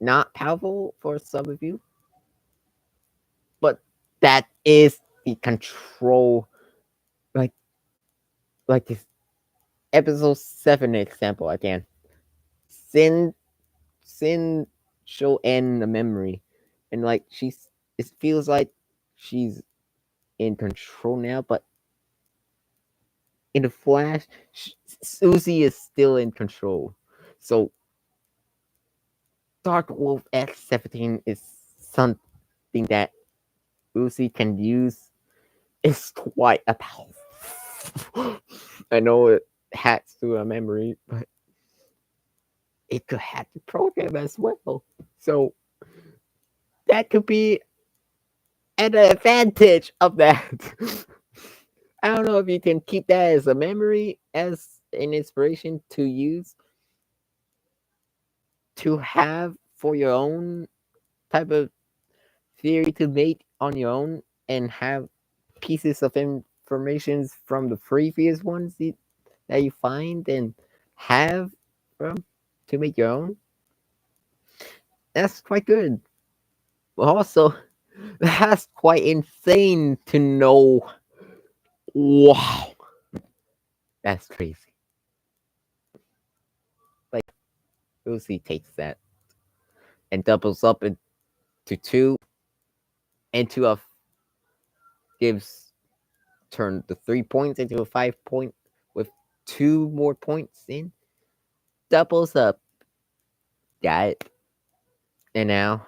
Not powerful for some of you, but that is the control, like this episode 7 example again. Sin show N a memory, and like it feels like she's in control now, but in the flash, Susie is still in control. So Dark Wolf X17 is something that Uzi can use. It's quite a powerful. I know it hacks through a memory, but it could hack the program as well. So that could be an advantage of that. I don't know if you can keep that as a memory, as an inspiration to use, to have for your own type of theory to make on your own, and have pieces of information from the previous ones that you find and have from to make your own. That's quite good. Also, that's quite insane to know. Wow, that's crazy. Like, Lucy takes that and doubles up into 2, and 2 of gives turn the 3 points into a 5 point with 2 more points in. Doubles up. Got it. And now,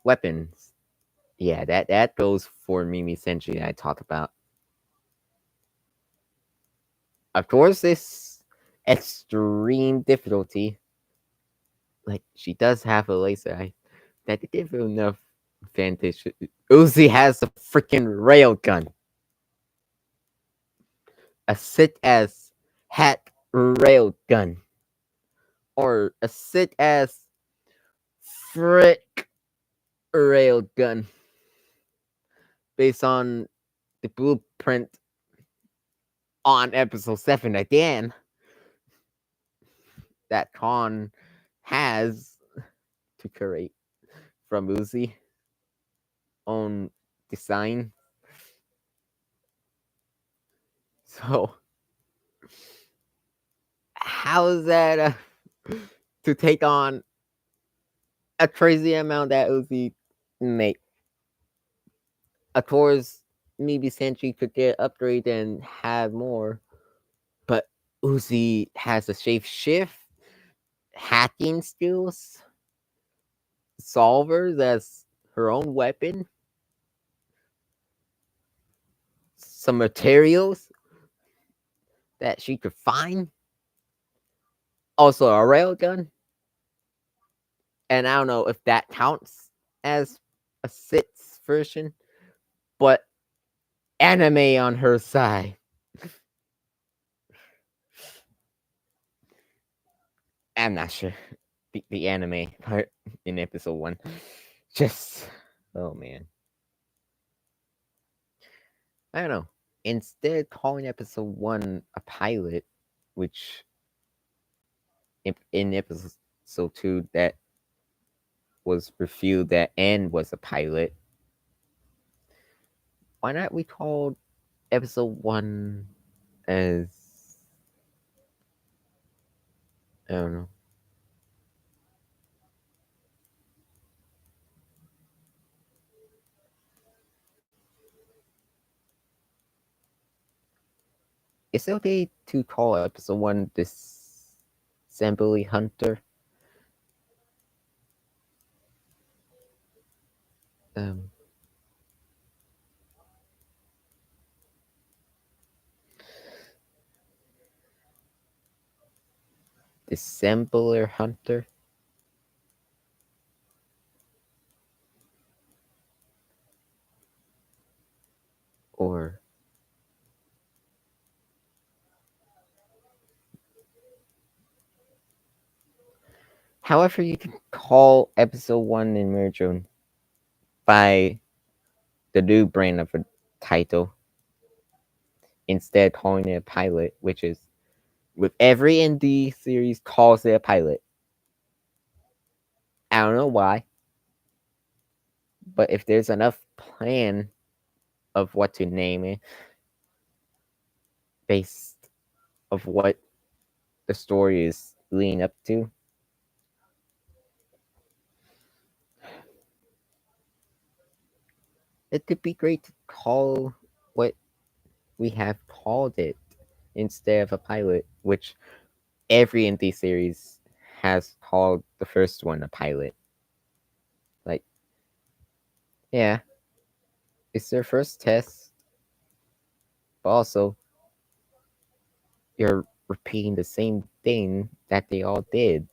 weapons. Yeah, that goes for Mimi Senshi that I talked about. Of course, this extreme difficulty, like, she does have a laser eye that could give her enough advantage. Uzi has a freaking railgun. A sick as hat railgun. Or a sick as frick railgun. Based on the blueprint on episode 7 again, that Khan has to create from Uzi own design. So how is that to take on a crazy amount that Uzi made? Of course, maybe Sentry could get upgrade and have more, but Uzi has a shape shift, hacking skills, solvers as her own weapon, some materials that she could find, also a railgun, and I don't know if that counts as a 6th version, but anime on her side. I'm not sure. the anime part in episode 1. Just, oh man. I don't know. Instead, calling episode 1 a pilot, which in episode 2 that was revealed that N was a pilot. Why not we call episode 1 as, I don't know, is it okay to call episode 1 this Assembly Hunter? Um, Dissembler Hunter? Or however you can call episode 1 in Mergeon by the new brand of a title, instead calling it a pilot, which is with every indie series calls it a pilot. I don't know why, but if there's enough plan of what to name it based of what the story is leading up to, it could be great to call what we have called it instead of a pilot, which every indie series has called the first one a pilot. Like, yeah, it's their first test, but also you're repeating the same thing that they all did.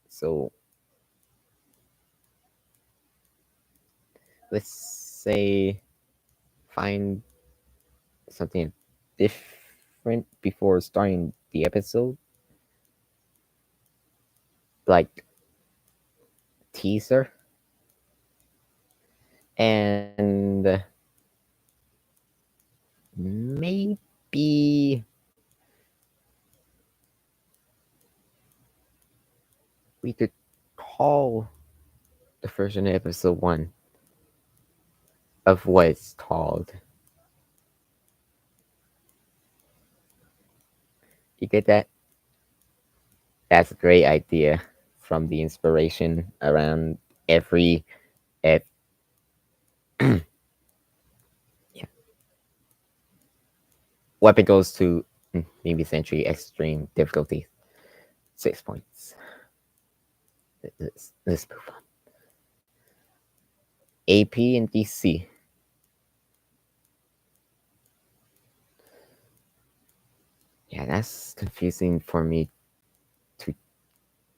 So let's say find something different before starting the episode, like teaser, and maybe we could call the version of episode 1 of what it's called. You get that? That's a great idea from the inspiration around every ep- yeah. Weapon goes to maybe Century Extreme difficulty. 6 points. Let's move on. AP and DC. Yeah, that's confusing for me to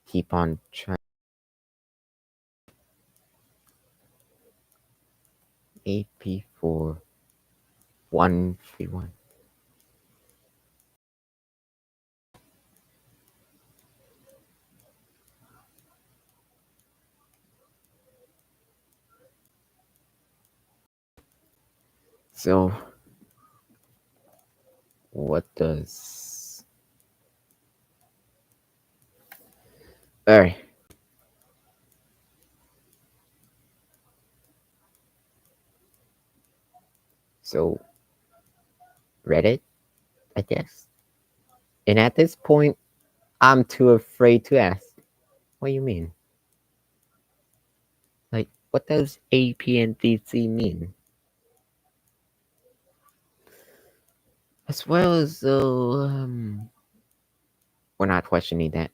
keep on trying. AP for 1v1. So, what does. Alright. So, Reddit, I guess. And at this point, I'm too afraid to ask. What do you mean? Like, what does AP and DC mean? As well as though, we're not questioning that.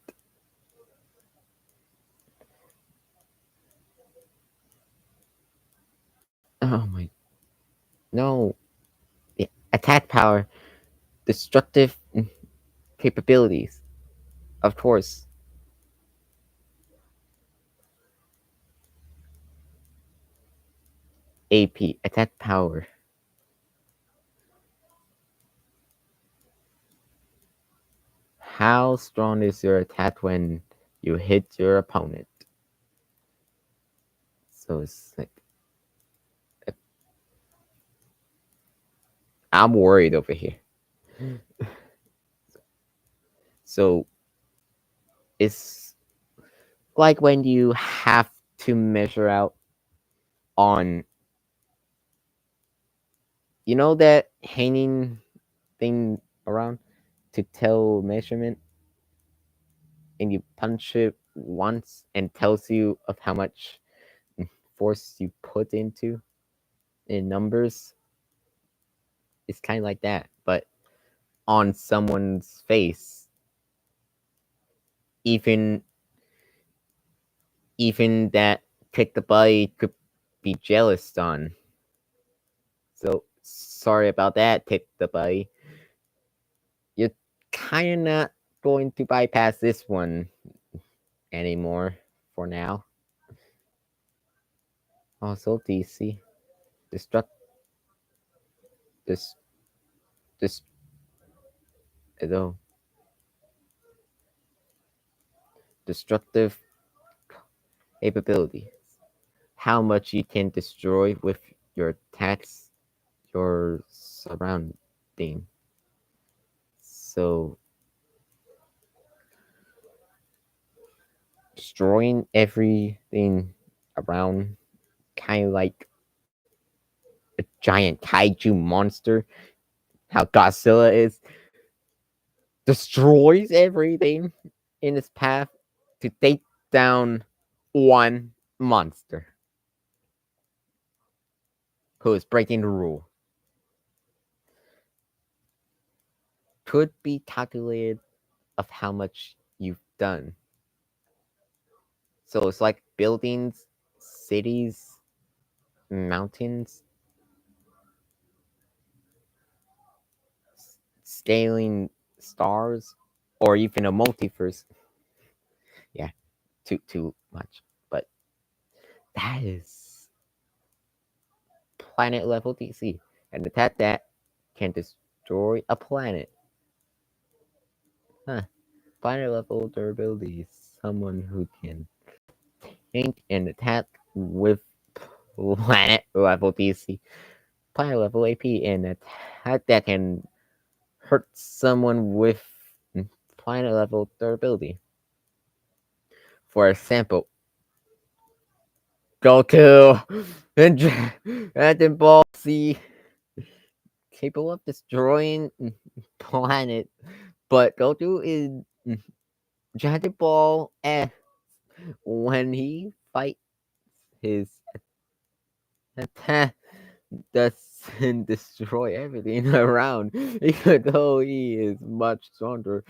Oh my. No. Yeah. Attack power, destructive capabilities. Of course. AP, attack power. How strong is your attack when you hit your opponent. So it's like I'm worried over here. So it's like when you have to measure out on, you know, that hanging thing around to tell measurement, and you punch it once and tells you of how much force you put into in numbers. It's kind of like that, but on someone's face. Even even that Kick the Body could be jealous on. So sorry about that, Kick the Body. You're kind of not going to bypass this one anymore for now. Also, DC destruct this this though destructive capability. How much you can destroy with your attacks, your surrounding. So destroying everything around, kind of like a giant kaiju monster. How Godzilla is, destroys everything in its path to take down one monster who is breaking the rule. Could be calculated of how much you've done. So it's like buildings, cities, mountains, scaling stars, or even a multiverse. Yeah, too much. But that is planet level DC. And attack that can destroy a planet. Huh. Planet level durability is someone who can think and attack with planet level DC. Planet level AP and attack that can hurt someone with planet level durability. For example, Goku and Dragon Ball Z, capable of destroying planet, but Goku is Dragon Ball F when he fights his attack doesn't destroy everything around, even though he is much stronger.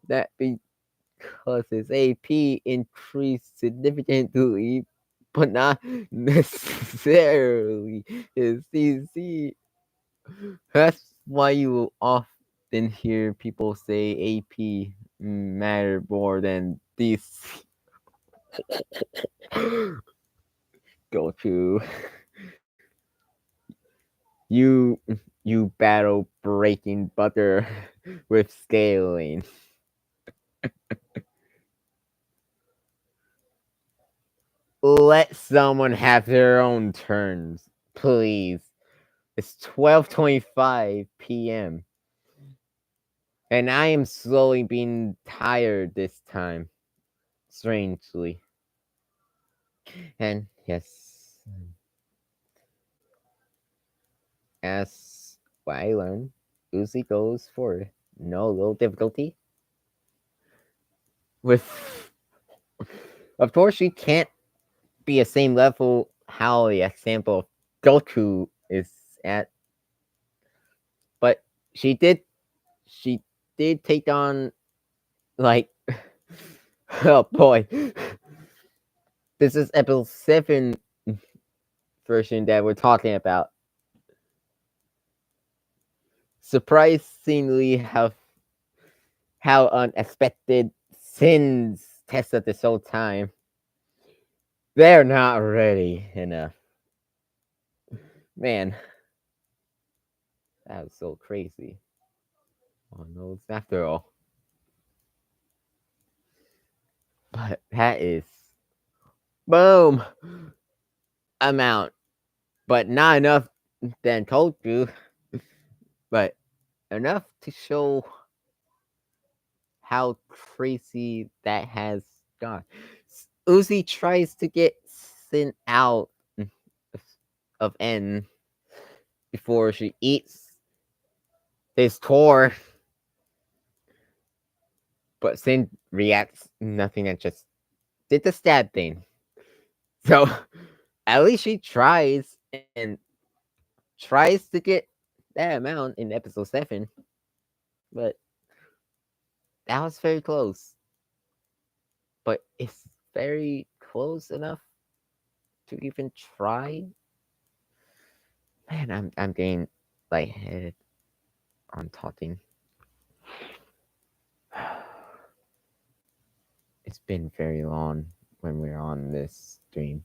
That because his AP increased significantly, but not necessarily his CC. That's why you will often hear people say AP matter more than DC. Go to you, you battle breaking butter with scaling. Let someone have their own turns, please. It's 12:25 p.m. and I am slowly being tired this time, strangely. And yes, as what I learned, Uzi goes for no low difficulty. With, of course, she can't be the same level how the example of Goku is at, but she did, she did take on, like, oh boy, this is episode 7 version that we're talking about. Surprisingly, how unexpected Sins tested this whole time. They're not ready enough. Man, that was so crazy. Oh no, after all. But that is boom amount, but not enough than told you, but enough to show how crazy that has gone. Uzi tries to get Sin out of N before she eats his tour, but Sin reacts nothing and just did the stab thing. So at least she tries and tries to get that amount in episode 7, but that was very close. But it's very close enough to even try. Man, I'm getting lightheaded on talking. It's been very long when we're on this stream.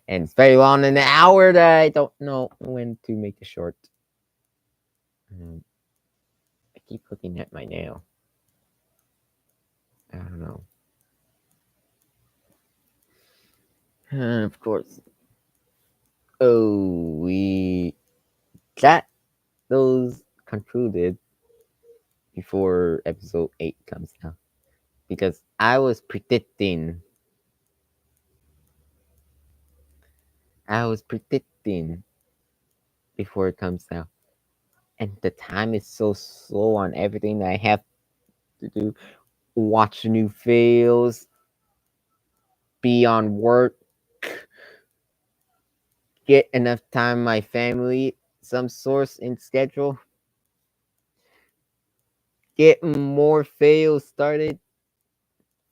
And it's very long in an hour that I don't know when to make it short. I keep looking at my nail. I don't know. Of course. Oh, we got those concluded before episode 8 comes out. Because I was predicting before it comes out. And the time is so slow on everything that I have to do. Watch new fails, be on work, get enough time my family, some source in schedule, get more fails started,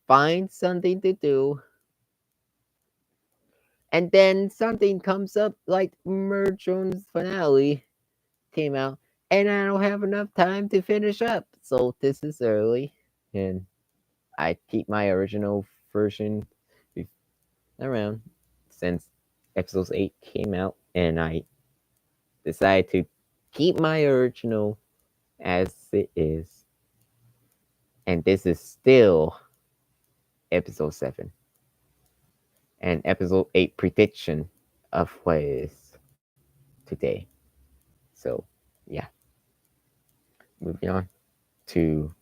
find something to do, and then something comes up like Merjone's finale came out, and I don't have enough time to finish up. So this is early, and I keep my original version around since episode 8 came out, and I decided to keep my original as it is. And this is still episode 7 and episode 8 prediction of what is today. So, yeah. Moving on to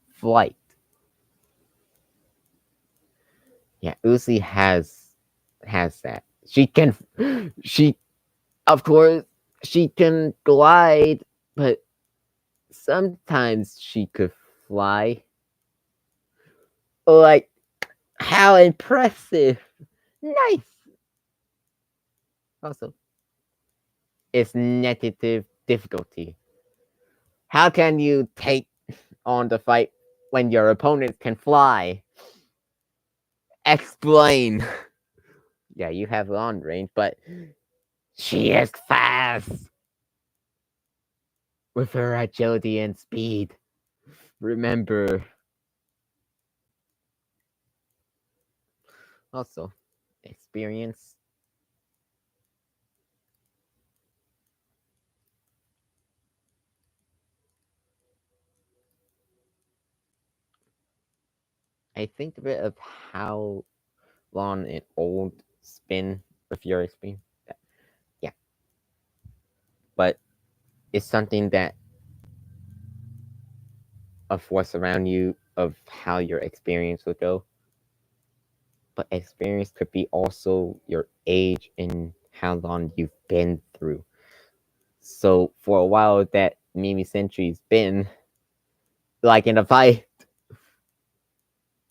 Flight. Yeah, Uzi has that. She of course she can glide, but sometimes she could fly. Like, how impressive! Nice. Also, it's negative difficulty. How can you take on the fight when your opponent can fly? Explain. Yeah, you have long range, but she is fast with her agility and speed. Remember. Also, experience. I think a bit of how long an old spin with your experience. Yeah. But it's something that of what's around you, of how your experience will go. But experience could be also your age and how long you've been through. So for a while that Mimi Sentry's been like in a fight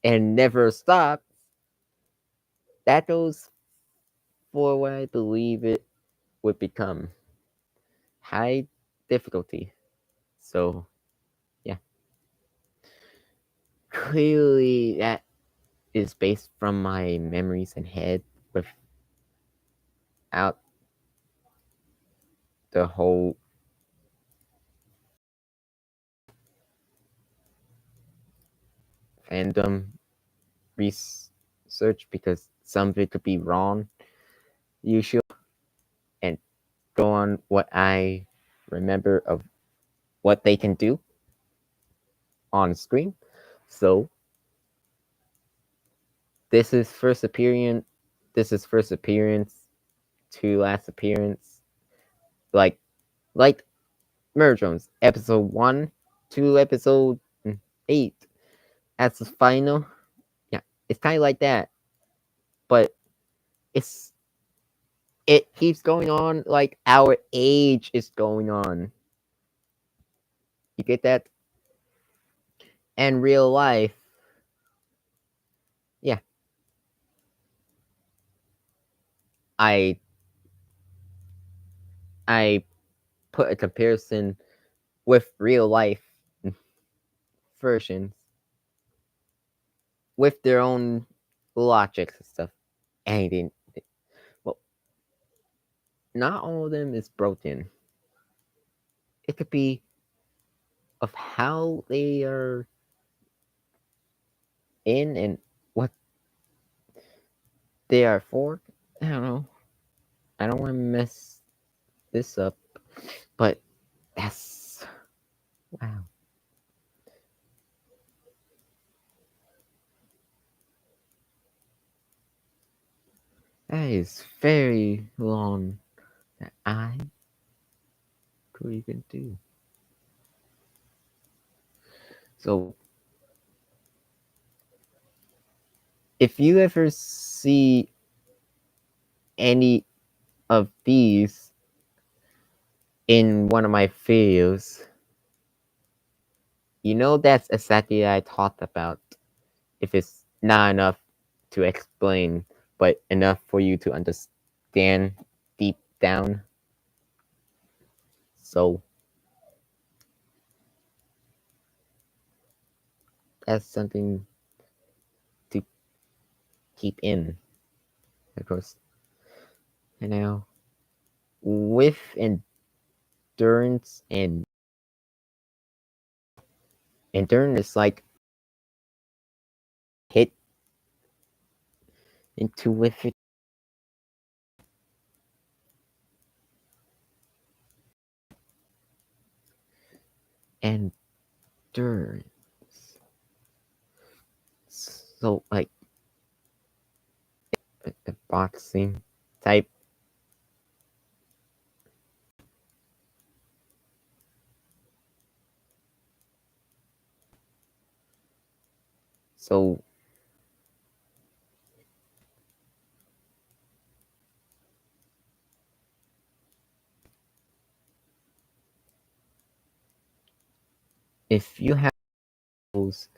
and never stops, that goes for what I believe it would become. High difficulty. So yeah. Clearly that is based from my memories and head without the whole fandom research, because some of it could be wrong usually, and go on what I remember of what they can do on screen. So this is first appearance. This is first appearance to last appearance. Like Murdrones, episode 1 to episode 8 as the final. Yeah, it's kind of like that, but it's it keeps going on like our age is going on. You get that? And real life, yeah. I I put a comparison with real life versions with their own logics and stuff. And well, not all of them is broken. It could be of how they are in and what they are for. I don't know. I don't want to mess this up, but that's wow. That is very long that I could even do. So, if you ever see any of these in one of my videos, you know that's exactly what I talked about. If it's not enough to explain, but enough for you to understand deep down. So, that's something to keep in, of course. And now, with endurance and endurance is like hit into with it endurance. So like a boxing type. So if you have those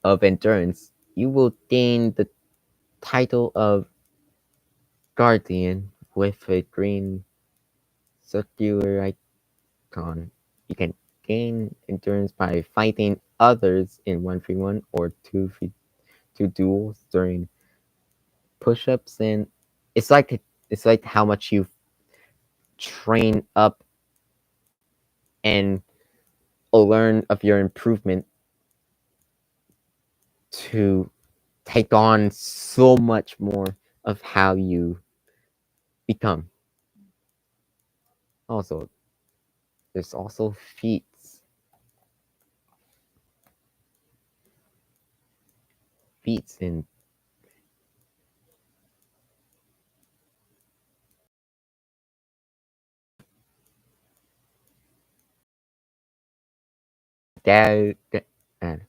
of endurance, you will gain the title of Guardian with a green circular icon. You can gain endurance by fighting others in 1v1 or 2v2 duels during push-ups, and it's like how much you train up and learn of your improvement to take on so much more of how you become. Also, there's also feats. Feats in that and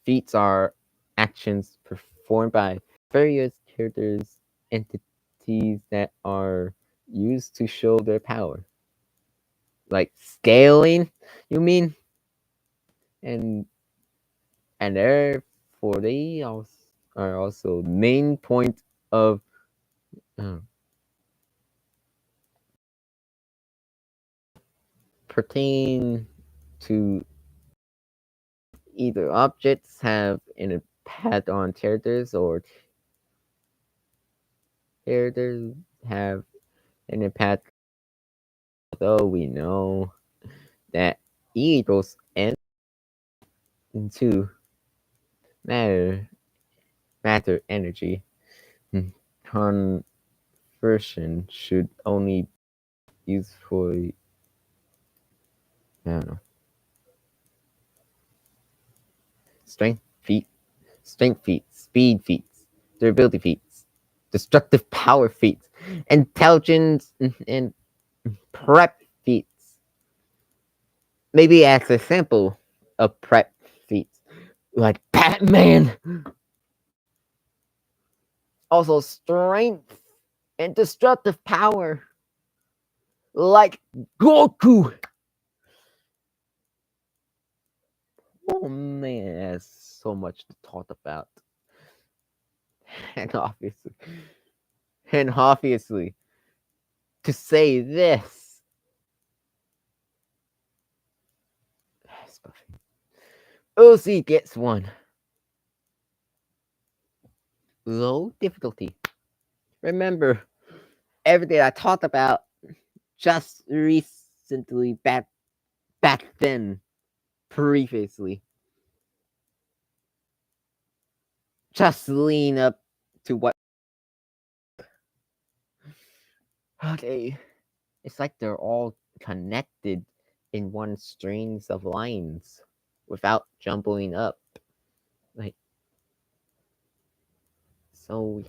feats are actions performed by various characters, entities that are used to show their power. Like scaling, you mean? And and therefore they also are also main point of uh, pertain to either objects have an impact on characters or characters have an impact. Although we know that E equals N into matter energy. version should only use for, I don't know, strength feats, speed feats, durability feats, destructive power feats, intelligence and prep feats. Maybe as a sample of prep feats, like Batman. Also, strength and destructive power, like Goku. Oh man, there's so much to talk about. And obviously, to say this, Uzi gets one. Low difficulty. Remember, everything I talked about just recently back then, previously. Just lean up to what. Okay, it's like they're all connected in one strings of lines without jumbling up. Like, so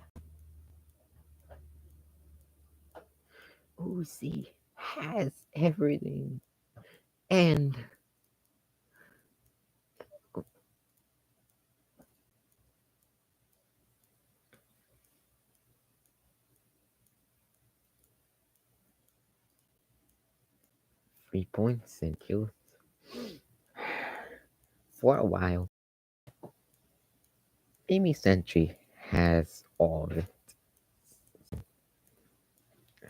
Uzi has everything. And 3 points and kills for a while. Amy Sentry has all of it.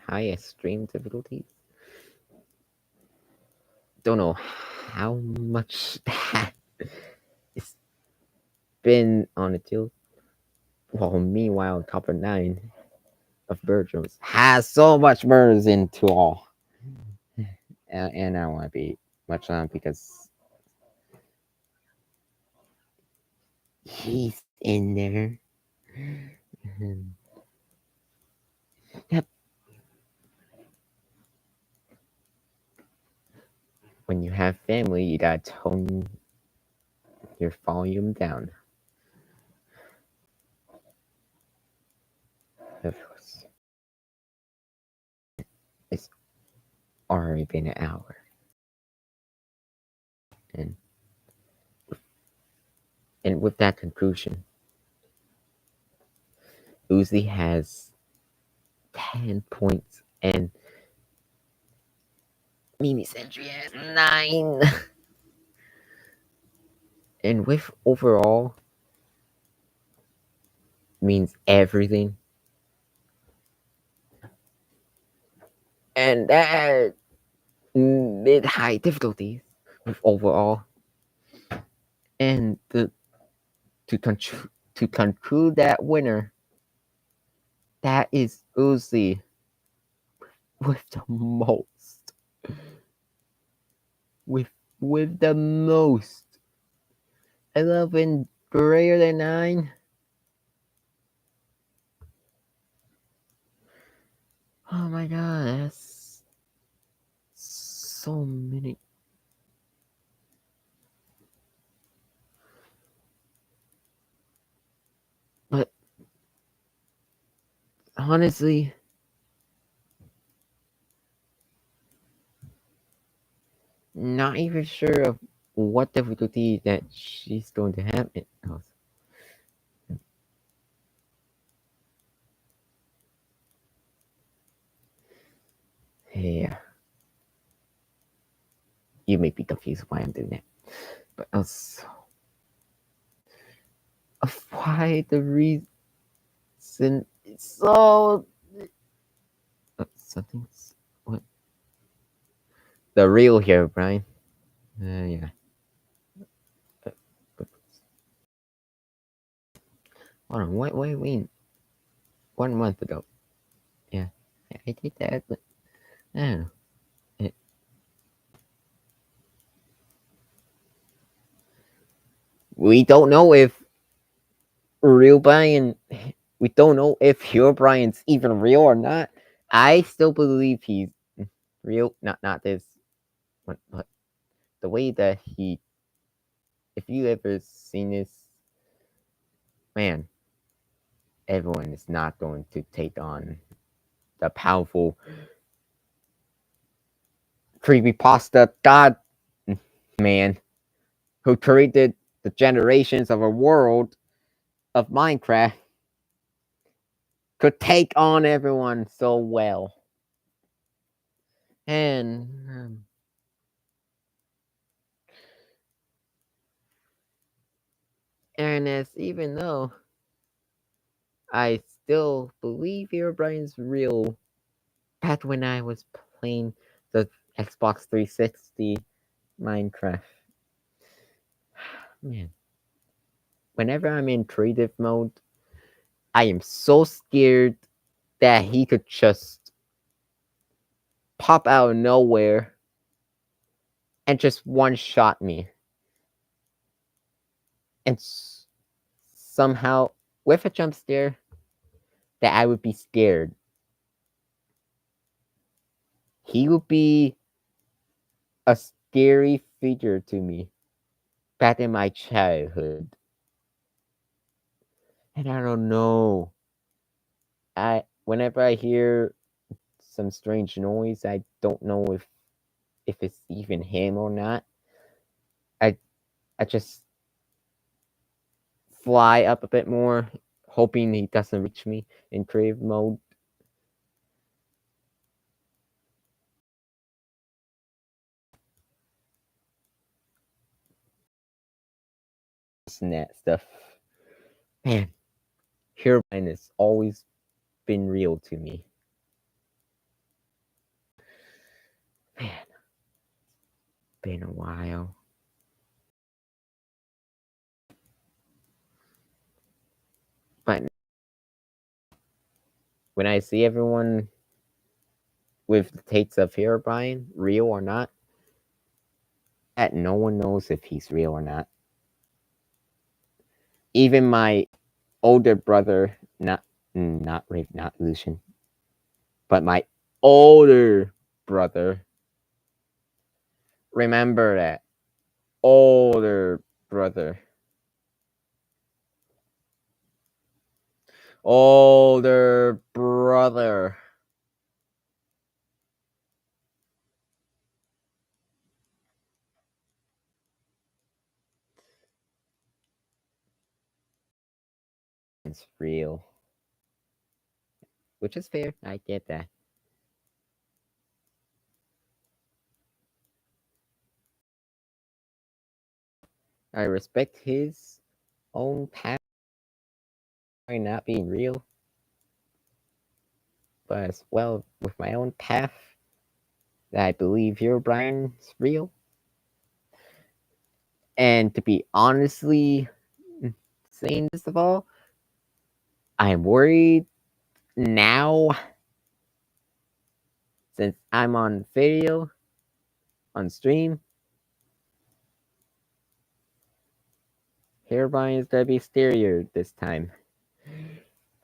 High extreme difficulties. Don't know how much that is been on the tilt. Well, meanwhile, Copper 9 of Bertram's has so much murders into all. And I don't want to be much on because he's in there. Yep. When you have family, you gotta tone your volume down. Of course. It's already been an hour. And with that conclusion, Uzi has 10 points and Mimi Sentry has 9. And with overall means everything. And that mid high difficulties with overall. And to conclude that winner, that is Uzi with the most. With the most. 11 greater than 9. Oh my god, that's so many. But honestly, not even sure of what difficulty that she's going to have it. Yeah. You may be confused why I'm doing that. But also, of why the reason is so. Something's. What? The real here, Brian. Yeah. Hold on, wait. 1 month ago. Yeah. I did that, but I don't know. We don't know if real Brian. We don't know if your Brian's even real or not. I still believe he's real. Not this one, but the way that he. If you ever seen this, man, everyone is not going to take on the powerful creepypasta god man who created the generations of a world of Minecraft could take on everyone so well. And as even though I still believe Herobrine's real, back when I was playing the Xbox 360 Minecraft, man, whenever I'm in creative mode, I am so scared that he could just pop out of nowhere and just one shot me. And somehow, with a jump scare, that I would be scared. He would be a scary figure to me back in my childhood. And I don't know. Whenever I hear some strange noise, I don't know if it's even him or not. I just fly up a bit more, hoping he doesn't reach me in creative mode. And that stuff. Man, Herobrine has always been real to me. Man, been a while. But when I see everyone with the takes of Herobrine, real or not, that no one knows if he's real or not. Even my older brother, not Lucian, but my older brother. Remember that. Older brother. Older brother. It's real. Which is fair. I get that. I respect his own path by not being real. But as well with my own path that I believe Herobrine's real. And to be honestly saying this of all, I'm worried now since I'm on video on stream. Herobrine is gonna be scarier this time.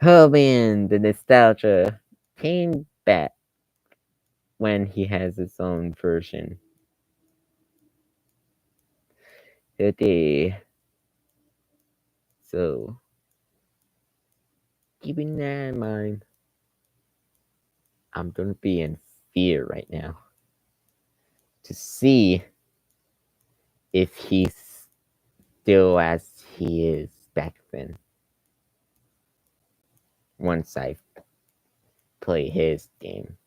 Oh man, the nostalgia came back when he has his own version. Today. So keeping that in mind, I'm gonna be in fear right now to see if he's still as he is back then. Once I play his game.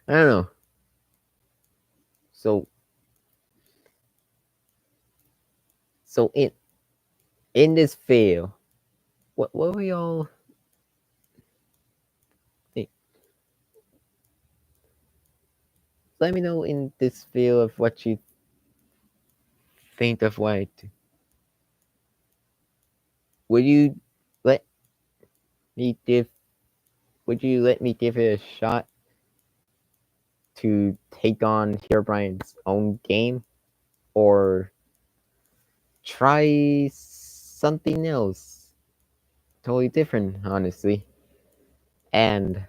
I don't know. So in this fail, what we all think? Let me know in this fail of what you think of what I do. Would you let me give? Would you let me give it a shot to take on Herobrine's own game, or try something else, totally different? Honestly, and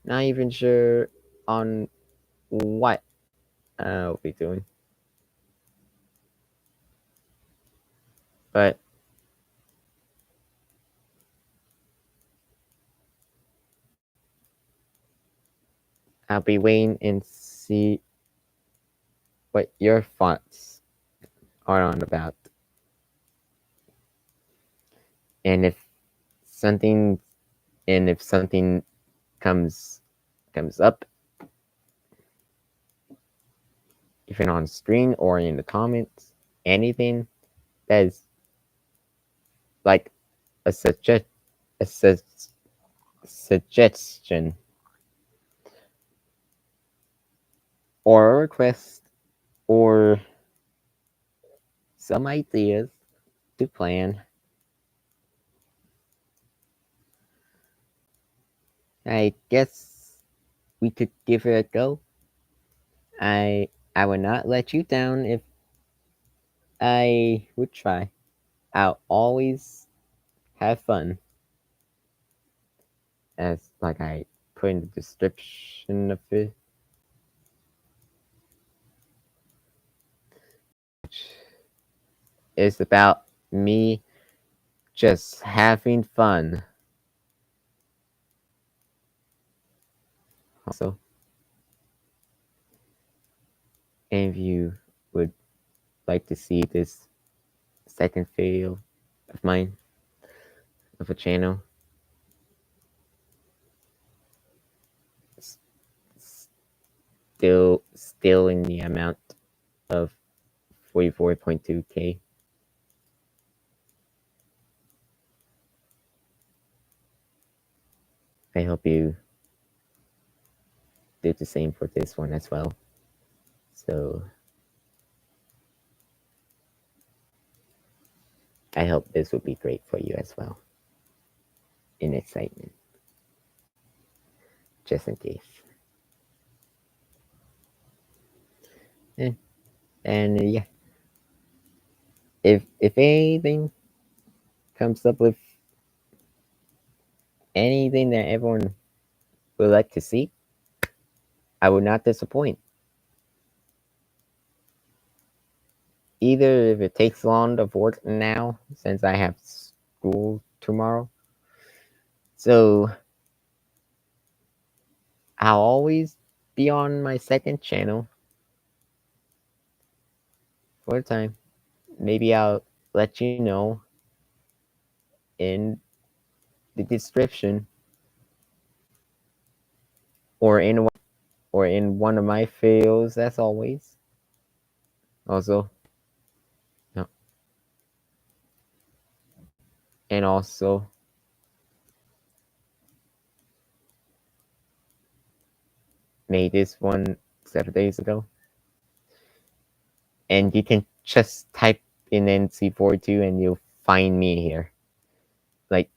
not even sure on what I'll be doing. But I'll be waiting and see what your thoughts are on about. And something if something comes up, even on screen or in the comments, anything that is like a suggestion or a request or some ideas to plan, I guess we could give it a go. I would not let you down if I would try. I'll always have fun, as like I put in the description of it. It's about me just having fun. Also, if you would like to see this second video of mine, of a channel, still in the amount of 44.2K. I hope you do the same for this one as well. So I hope this will be great for you as well. In excitement. Just in case. And yeah. If anything comes up with anything that everyone would like to see, I will not disappoint. Either if it takes long of work now, since I have school tomorrow. So I'll always be on my second channel for a time. Maybe I'll let you know in the description or in one of my videos, as always. Also, no. And also, made this one 7 days ago. And you can just type in NC42 and you'll find me here. Like,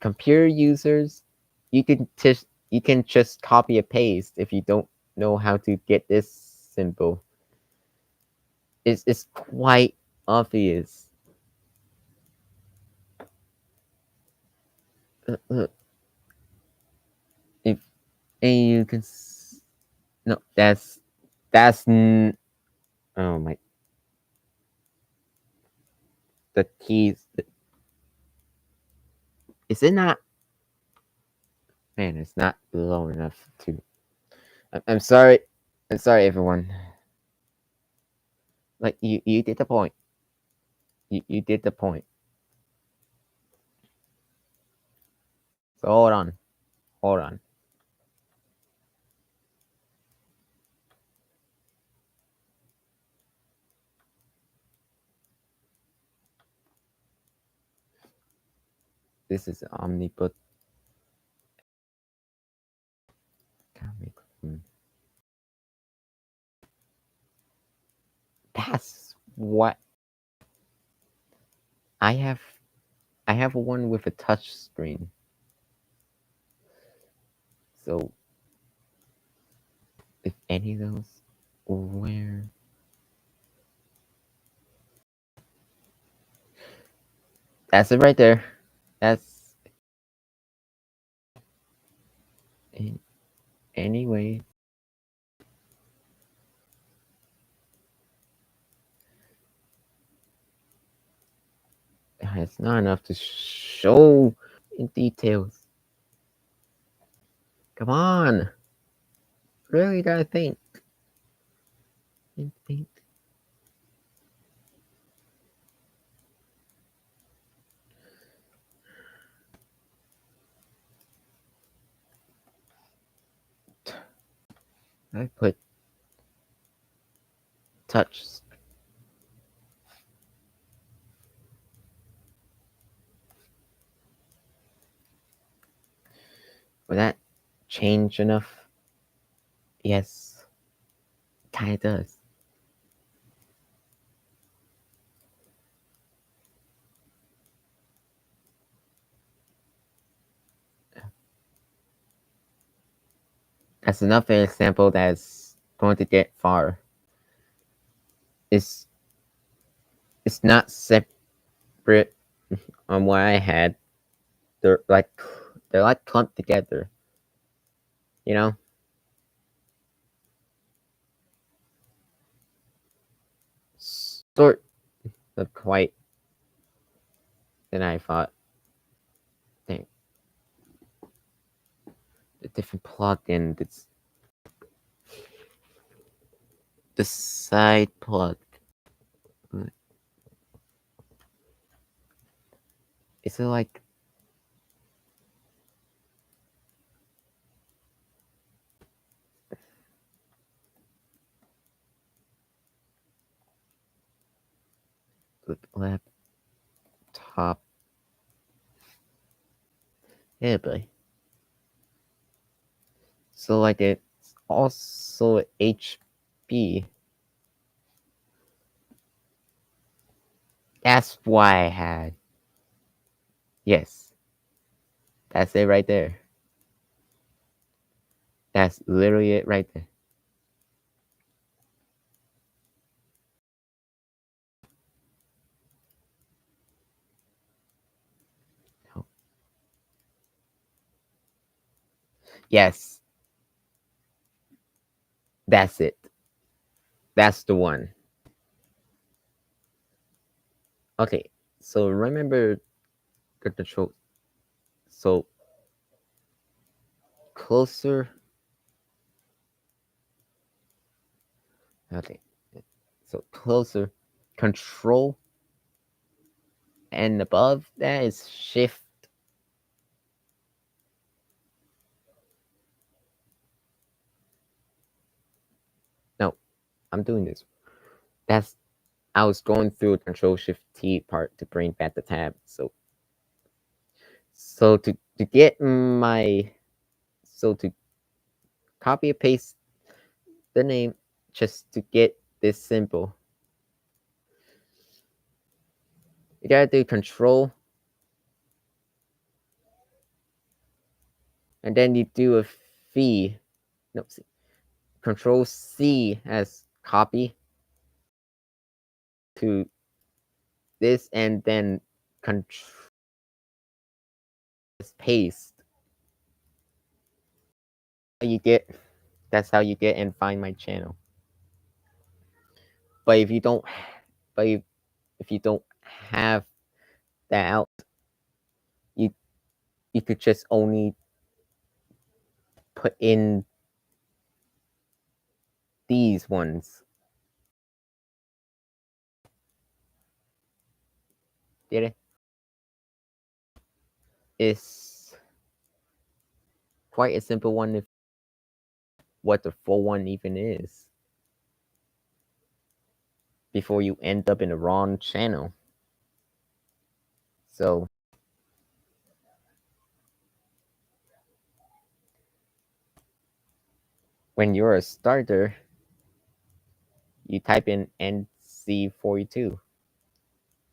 computer users, you can just copy and paste if you don't know how to get this simple. It's quite obvious. If and you can no, oh my, the keys. Is it not? Man, it's not low enough to. I'm sorry. I'm sorry, everyone. Like you did the point. You did the point. So hold on. This is omniput. That's what I have. I have one with a touch screen. So if any of those, where That's it right there. That's anyway. It's not enough to show in details. Come on. Really gotta think. Think. I put touch. Will that change enough? Yes. Kinda does. That's enough an example that's going to get far. It's not separate on what I had. They're like clumped together. You know? Sort of quite than I thought. Dang. The different plugin. It's the side plug. Is it like laptop? Yeah, boy. So like it's also HP. That's why I had. Yes. That's it right there. That's literally it right there. Oh. Yes. That's it. That's the one. Okay. So remember the control. So closer. Okay. So closer. Control and above that is shift. No, I'm doing this. That's I was going through Control Shift T part to bring back the tab. So to get my to copy and paste the name just to get this simple. You gotta do Control and then you do a fee. No, see, Control C as copy to this, and then Control paste. You get that's how you get and find my channel. But if you don't, but if you don't have that out, you could just only put in these ones. Get it? It's quite a simple one if what the full one even is. Before you end up in the wrong channel. So when you're a starter, you type in NC42.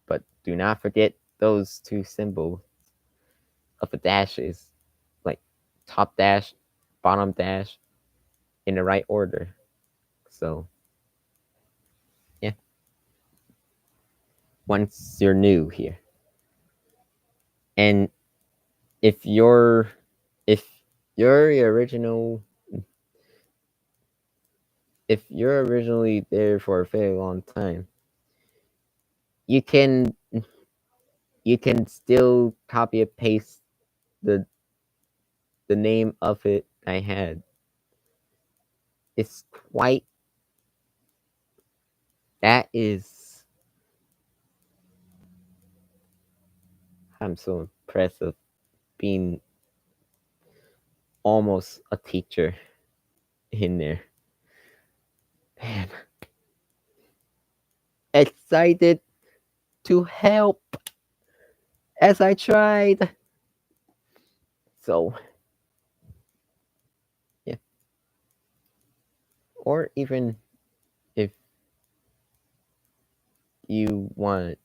But do not forget those two symbols of the dashes, like top dash, bottom dash, in the right order. So yeah. Once you're new here. And if you're if you're the original if you're originally there for a very long time, you can still copy and paste the name of it I had. It's quite that is I'm so impressed of being almost a teacher in there. Man, excited to help as I tried. So, yeah. Or even if you want to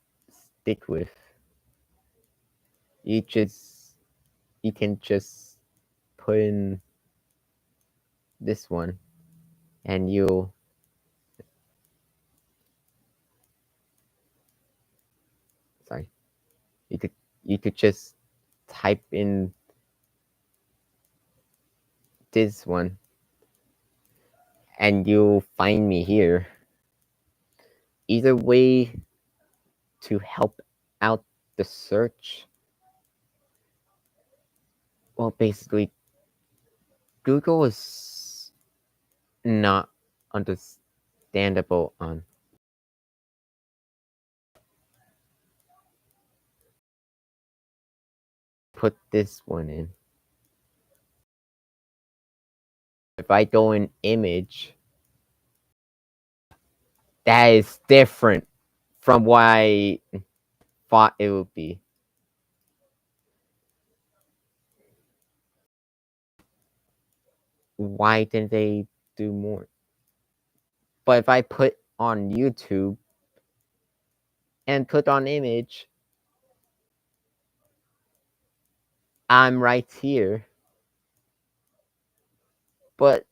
stick with, you just you can just put in this one and you'll sorry you could just type in this one and you'll find me here. Either way to help out the search, well, basically, Google is not understandable on put this one in. If I go in image, that is different from what I thought it would be. Why didn't they do more? But if I put on YouTube and put on image, I'm right here. But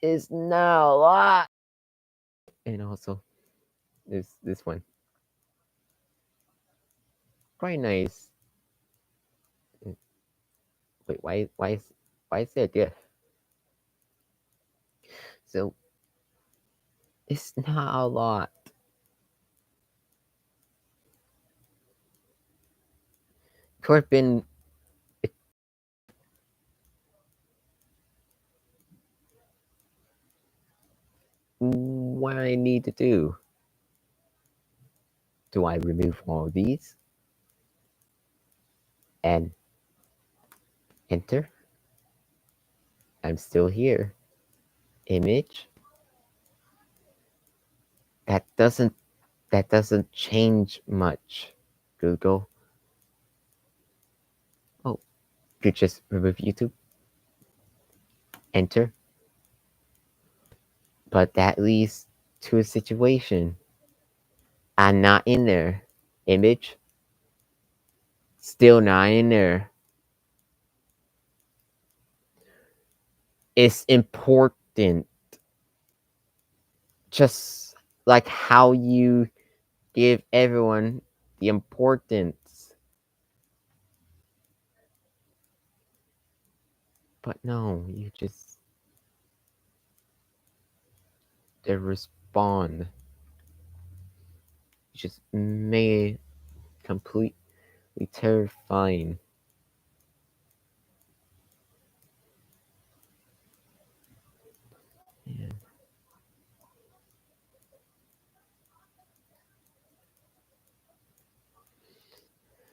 it's not a lot. And also, there's this one. Quite nice. Wait, why is there a GIF? So it's not a lot. Could have been what I need to do. Do I remove all these and enter? I'm still here. Image. That doesn't change much. Google. Oh, you just remove YouTube. Enter. But that leads to a situation. I'm not in there. Image. Still not in there. It's important. Just like how you give everyone the importance. But no, you just they respond. You just made it completely terrifying. Man,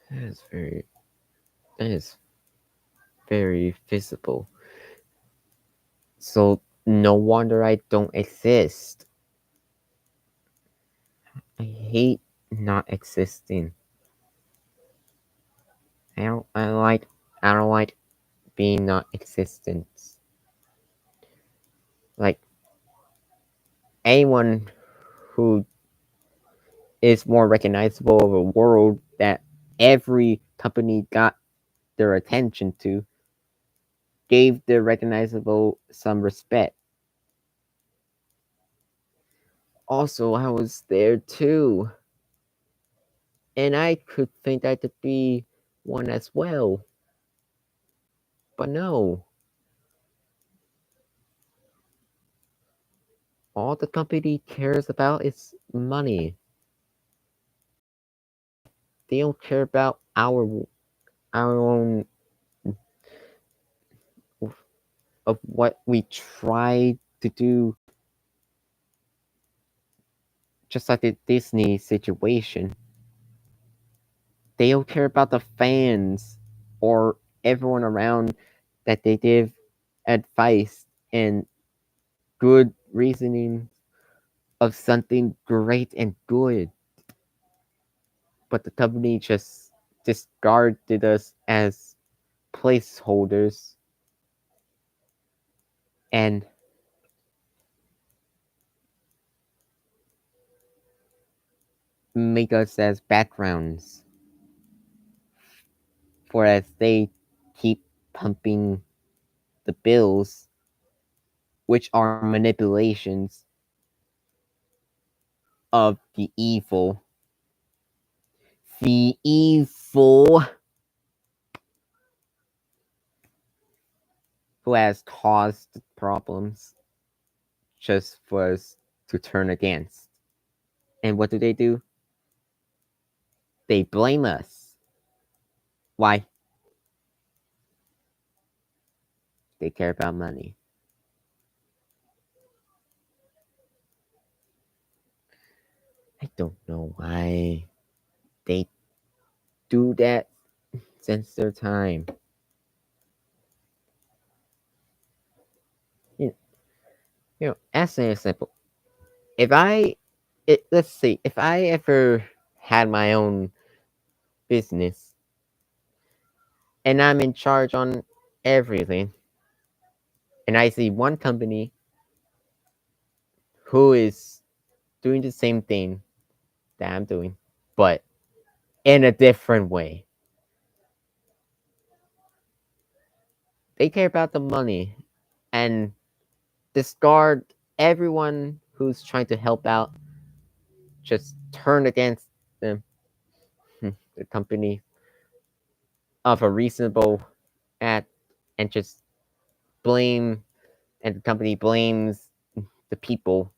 that is very visible. So no wonder I don't exist. I hate not existing. I don't like being not existent. Like anyone who is more recognizable of a world that every company got their attention to, gave the recognizable some respect. Also, I was there too. And I could think that to be one as well. But no, all the company cares about is money. They don't care about our own of what we try to do, just like the Disney situation. They don't care about the fans or everyone around that they give advice and good reasoning of something great and good. But the company just discarded us as placeholders and make us as backgrounds for as they keep pumping the bills, which are manipulations of the evil who has caused problems just for us to turn against. And what do? They blame us. Why? They care about money. I don't know why they do that since their time. You as an example, if let's see, if I ever had my own business and I'm in charge on everything, and I see one company who is doing the same thing that I'm doing, but in a different way. They care about the money and discard everyone who's trying to help out, just turn against them, the company of a reasonable act, and just blame, and the company blames the people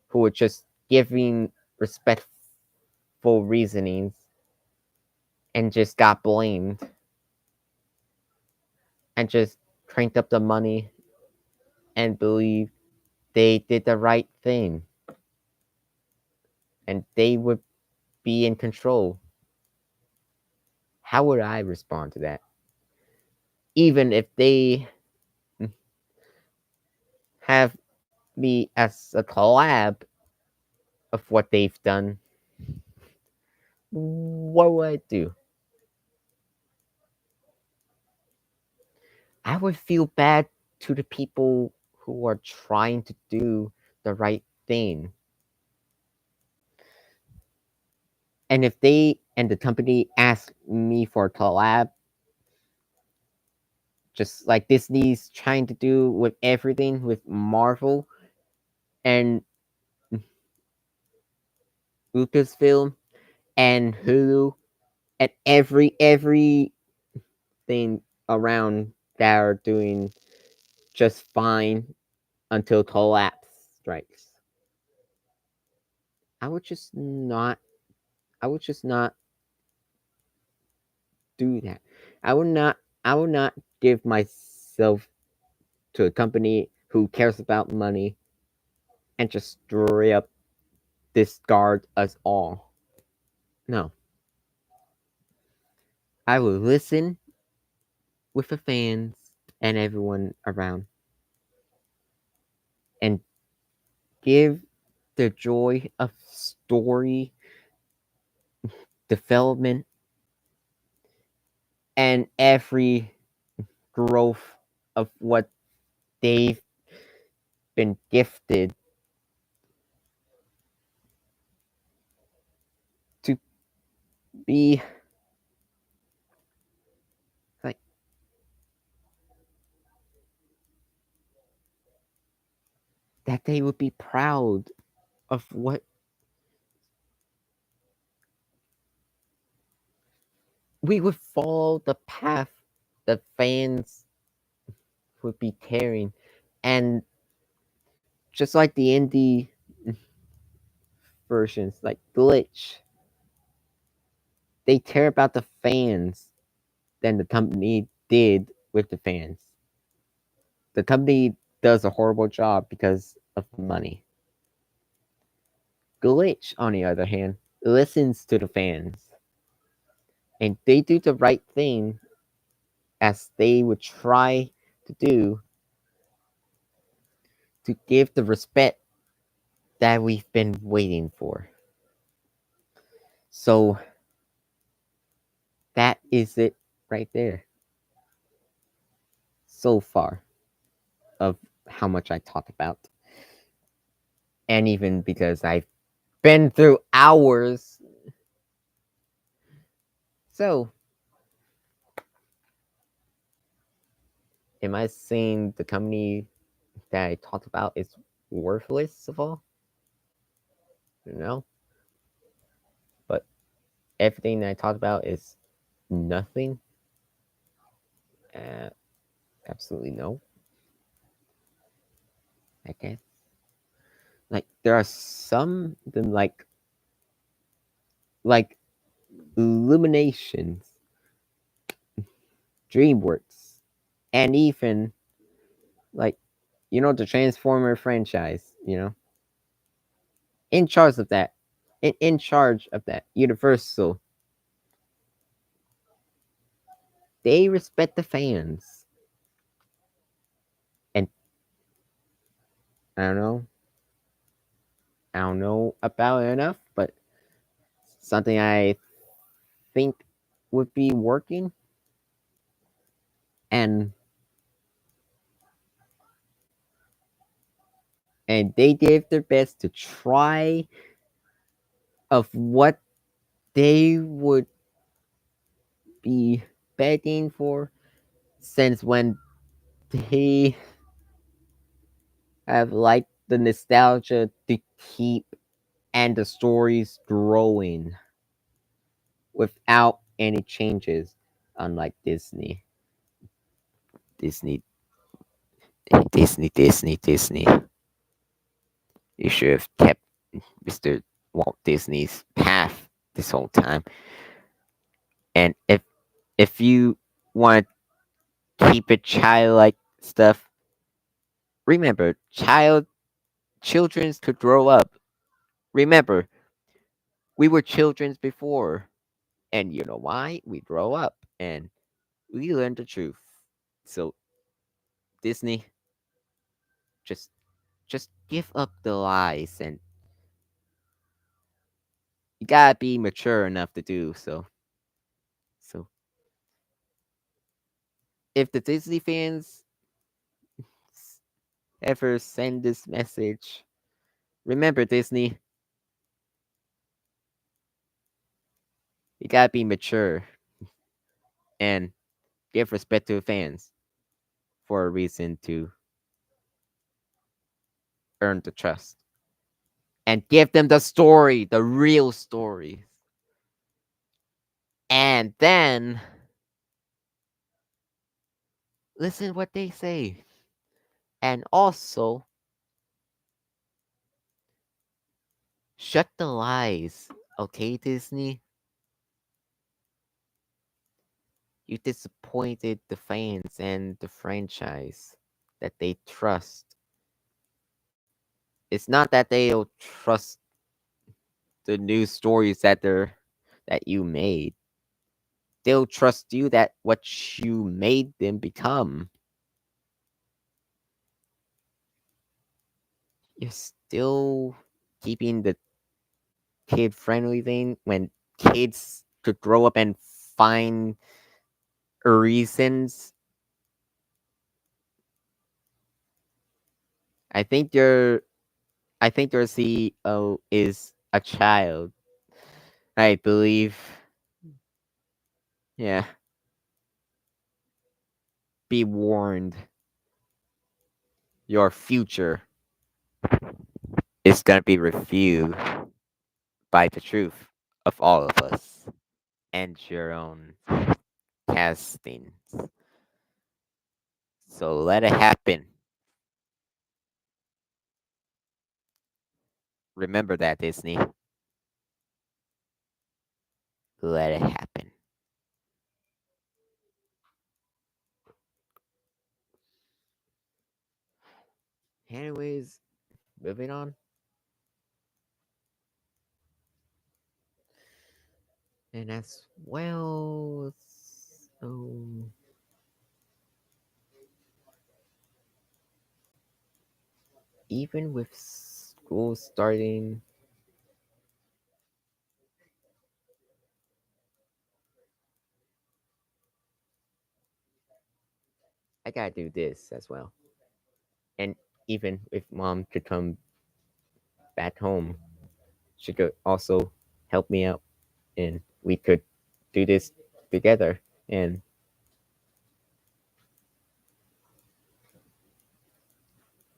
who are just giving respectful reasonings and just got blamed and just cranked up the money and believe they did the right thing and they would be in control. How would I respond to that? Even if they have me as a collab of what they've done, what would I do? I would feel bad to the people who are trying to do the right thing. And if they and the company ask me for a collab, just like Disney's trying to do with everything with Marvel and Lucasfilm and Hulu and everything around that are doing just fine until collapse strikes. I would just not I would just not do that. I would not give myself to a company who cares about money and just straight up discard us all. No. I will listen with the fans and everyone around and give the joy of story development and every growth of what they've been gifted to be like that they would be proud of what we would follow the path that fans would be tearing, and just like the indie versions, like Glitch, they care about the fans than the company did with the fans. The company does a horrible job because of the money. Glitch, on the other hand, listens to the fans, and they do the right thing as they would try to do to give the respect that we've been waiting for. So that is it right there so far of how much I talked about. And even because I've been through hours. So, am I saying the company that I talked about is worthless of all? No. But everything that I talked about is nothing? Uh, Absolutely no. I guess. Like, there are some, then like Illuminations, DreamWorks, and even like the Transformer franchise, in charge of that, in charge of that, Universal, they respect the fans, and I don't know, I don't know about it enough, but something I think would be working, and they did their best to try of what they would be begging for since when they have liked the nostalgia to keep and the stories growing without any changes, unlike Disney. Disney, Disney. You should have kept Mr. Walt Disney's path this whole time. And if you want to keep it childlike stuff, remember, childrens could grow up. Remember, we were childrens before, and you know why? We grow up and we learn the truth. So Disney, just give up the lies, and you gotta be mature enough to do so. So if the Disney fans ever send this message, remember, Disney, you gotta be mature and give respect to the fans for a reason to earn the trust. And give them the story, the real story. And then listen what they say. And also shut the lies. Okay, Disney? You disappointed the fans and the franchise that they trust. It's not that they'll trust the new stories that you made. They'll trust you that what you made them become. You're still keeping the kid friendly thing when kids could grow up and find reasons. I think your CEO is a child. I believe. Yeah. Be warned. Your future is gonna be reviewed by the truth of all of us. and your own castings. So let it happen. Remember that, Disney. Let it happen. Anyways, moving on. And as well, so even with school starting, I gotta do this as well. And even if mom could come back home, she could also help me out, and we could do this together. And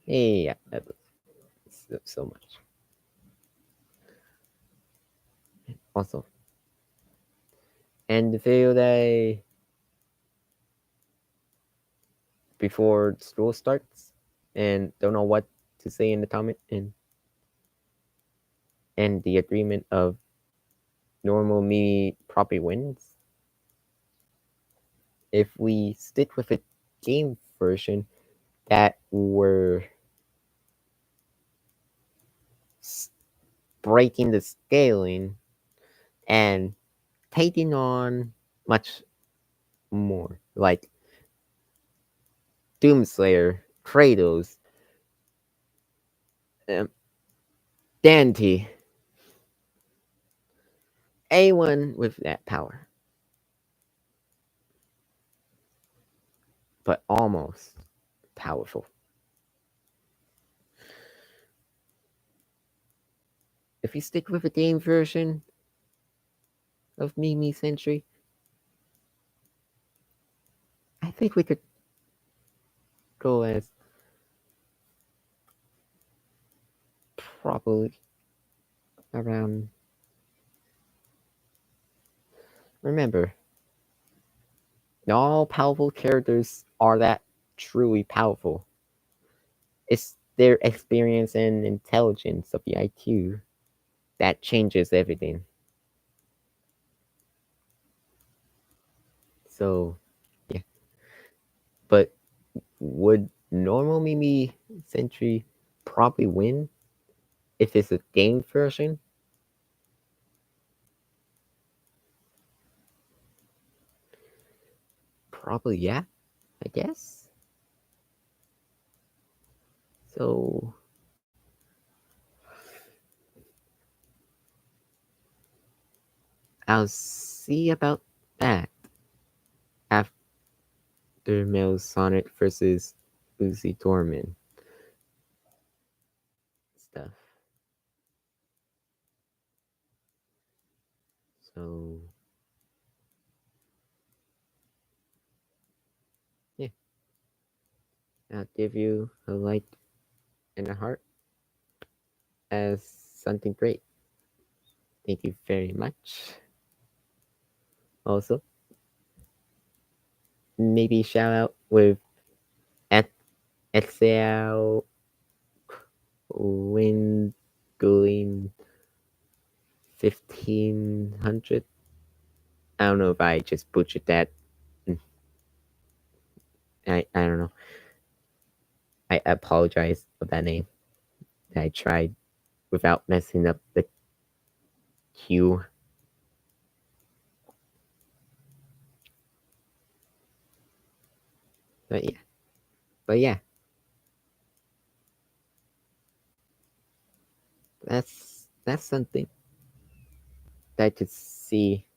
hey, yeah, that was so much. Also, and the video day before school starts, and don't know what to say in the comment, and the agreement of normal me probably wins. If we stick with a game version that were breaking the scaling and taking on much more, like Doomslayer, Kratos, um, Dante, anyone with that power, but almost powerful. If you stick with a game version of Mimi Century, I think we could go as probably around. Remember, not all powerful characters are that truly powerful. It's their experience and intelligence of the IQ that changes everything. So, yeah. But would normal Mimi Sentry probably win if it's a game version? Probably, yeah, I guess. So, I'll see about that after Mel Sonic versus Lucy Dorman stuff. So, yeah, I'll give you a like and a heart as something great. Thank you very much. Also, maybe shout out with Excel Wind going 1500. I don't know if I just butchered that. I don't know. I apologize for that name. I tried without messing up the Q. But yeah. But yeah. That's something that I could see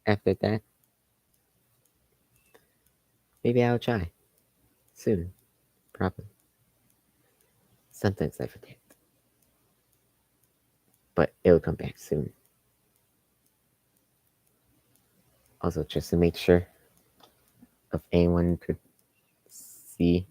after that. Maybe I'll try. Soon. Probably. Sometimes I forget. But it'll come back soon. Also, just to make sure if anyone could see.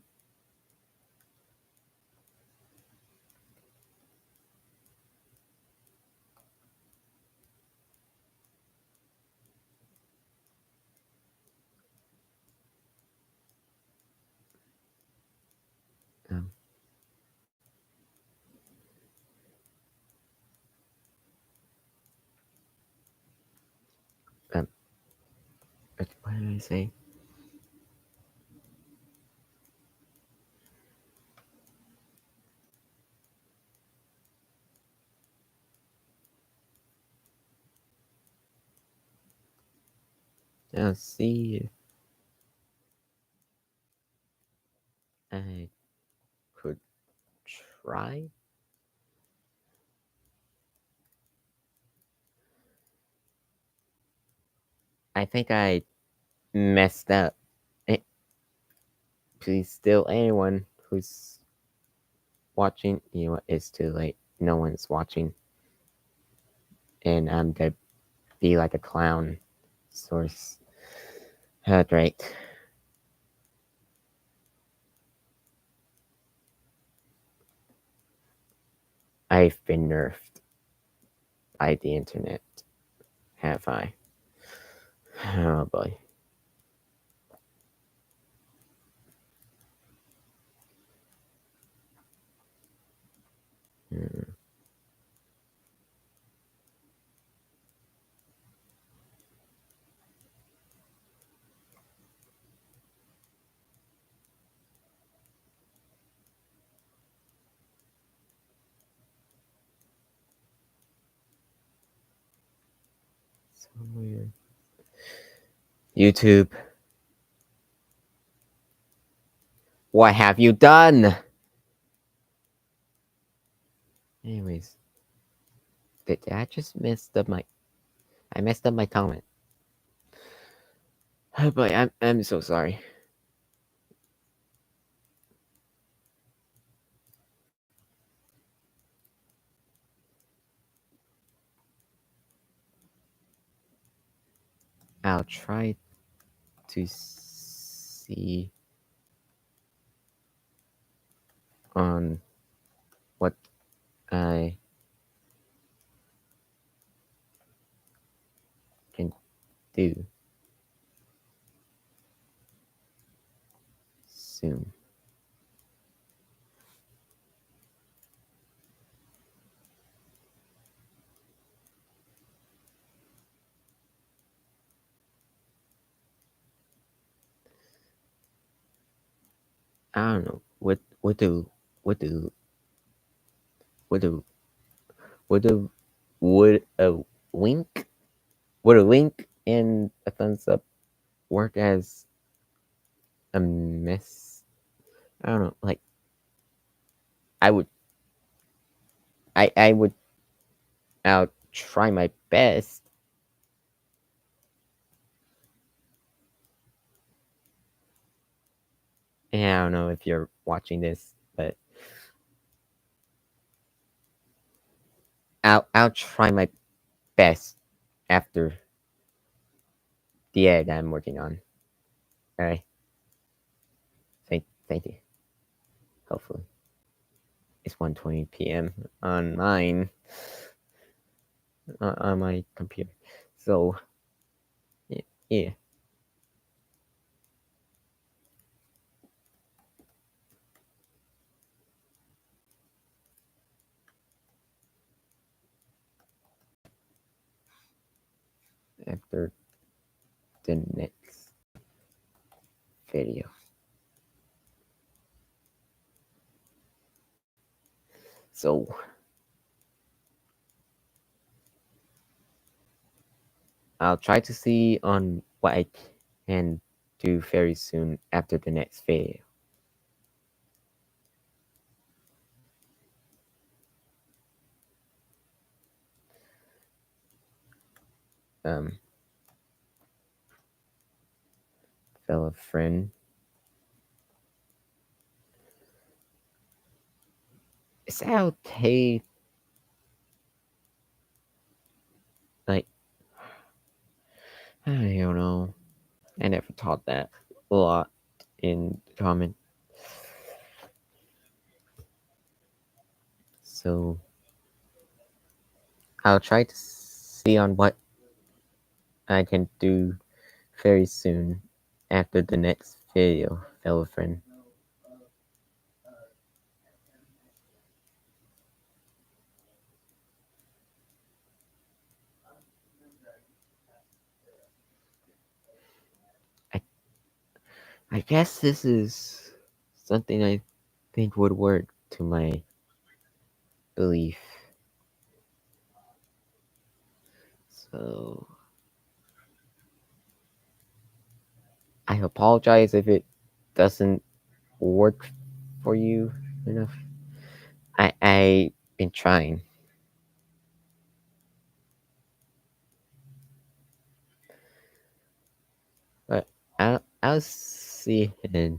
What did I say? Let's see if I could try. I think I messed up. Eh, Please, still anyone who's watching, you know what? It's too late. No one's watching, and I'm gonna be like a clown. Source. Right. I've been nerfed by the internet. Have I? Oh boy. Hmm. So weird. YouTube, what have you done? Anyways, did I just messed up my? I messed up my comment. Oh boy, I'm so sorry. I'll try to see on what I can do soon. I don't know what do would a would a wink would a link and a thumbs up work as a mess? I don't know. Like I would I would I'll try my best. And I don't know if you're watching this, but I'll try my best after the edit I'm working on. All right. Thank you. Hopefully. It's 1:20 p.m. on mine on my computer. So yeah, yeah. After the next video. So I'll try to see on what I can do very soon after the next video. Um, fellow friend. Is that okay? Like, I don't know. I never taught that a lot in the comment. So I'll try to see on what I can do very soon after the next video, fellow friend. I guess this is something I think would work to my belief. So I apologize if it doesn't work for you enough. I been trying. But I'll see and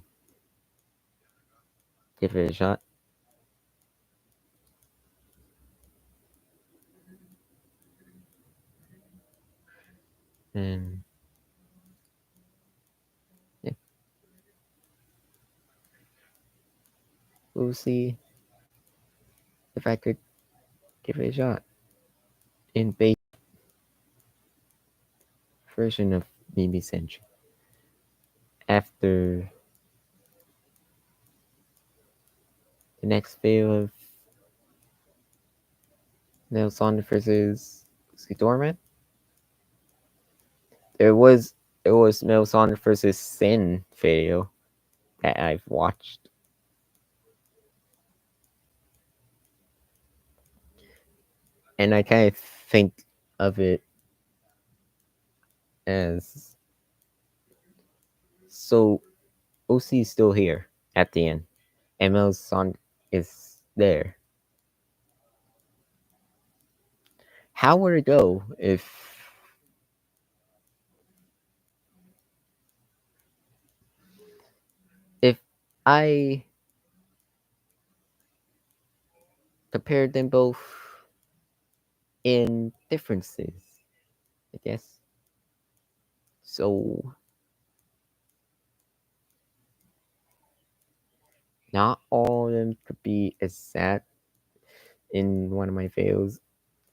give it a shot. And yeah, we'll see if I could give it a shot in base version of Mimi Senju. After the next video of Nelson versus Dorman, there was Nelson versus Sin video that I've watched. And I kind of think of it as so OC is still here at the end. ML's son is there. How would it go if I compared them both in differences? I guess. So not all of them could be as sad in one of my fails.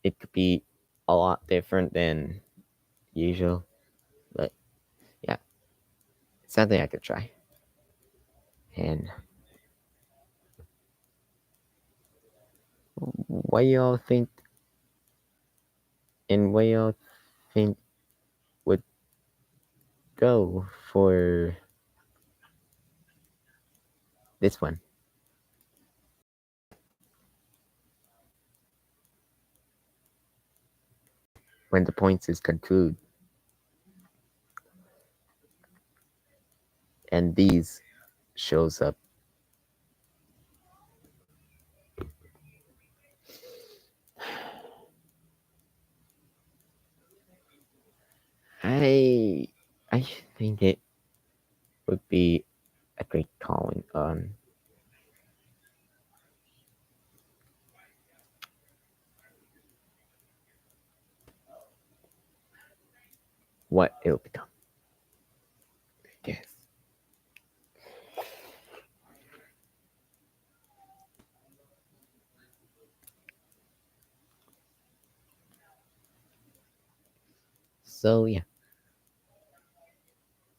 It could be a lot different than usual. But yeah, it's something I could try. And what y'all think and what y'all think would go for this one? When the points is conclude and these shows up. I I think it would be a great calling on what it'll become. Yes. So yeah,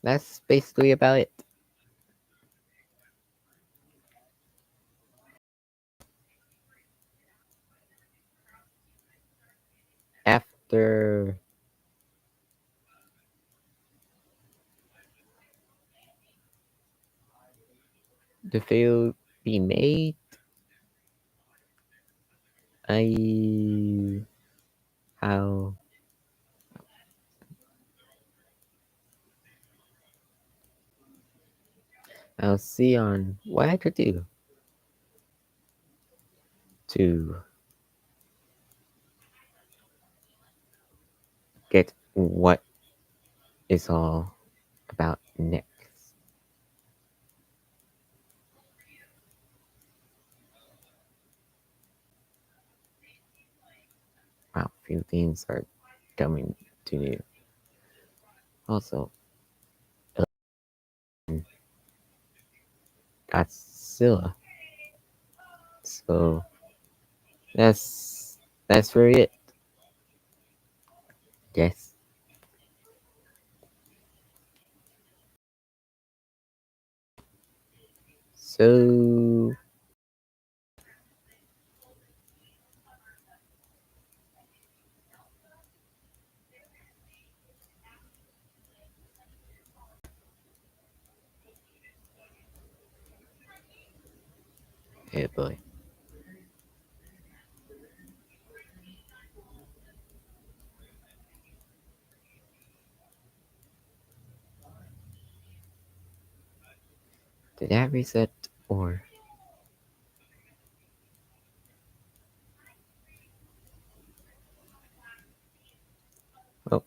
that's basically about it. After the video be made, I I'll I'll see on what I could do to get what is all about next. Wow, few themes are coming to you. Also, Godzilla. So that's really it. Yes. So Yeah, boy. Did that reset or? Oh,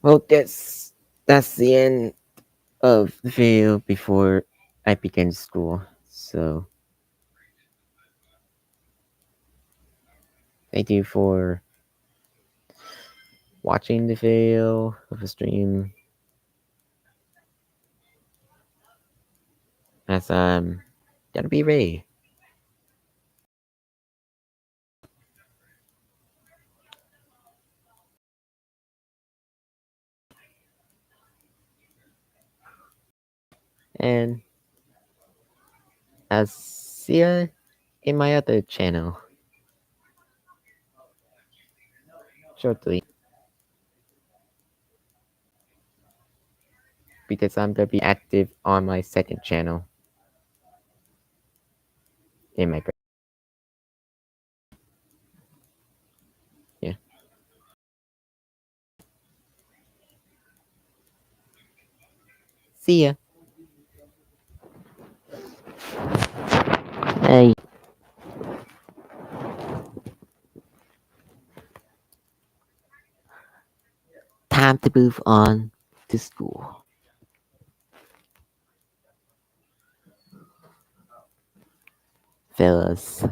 well, that's the end of the video before I begin school. So thank you for watching the video of the stream. As I'm gonna be ready. And I'll see ya in my other channel shortly. Because I'm gonna be active on my second channel in my yeah. See ya. Hey. Time to move on to school. Fellas.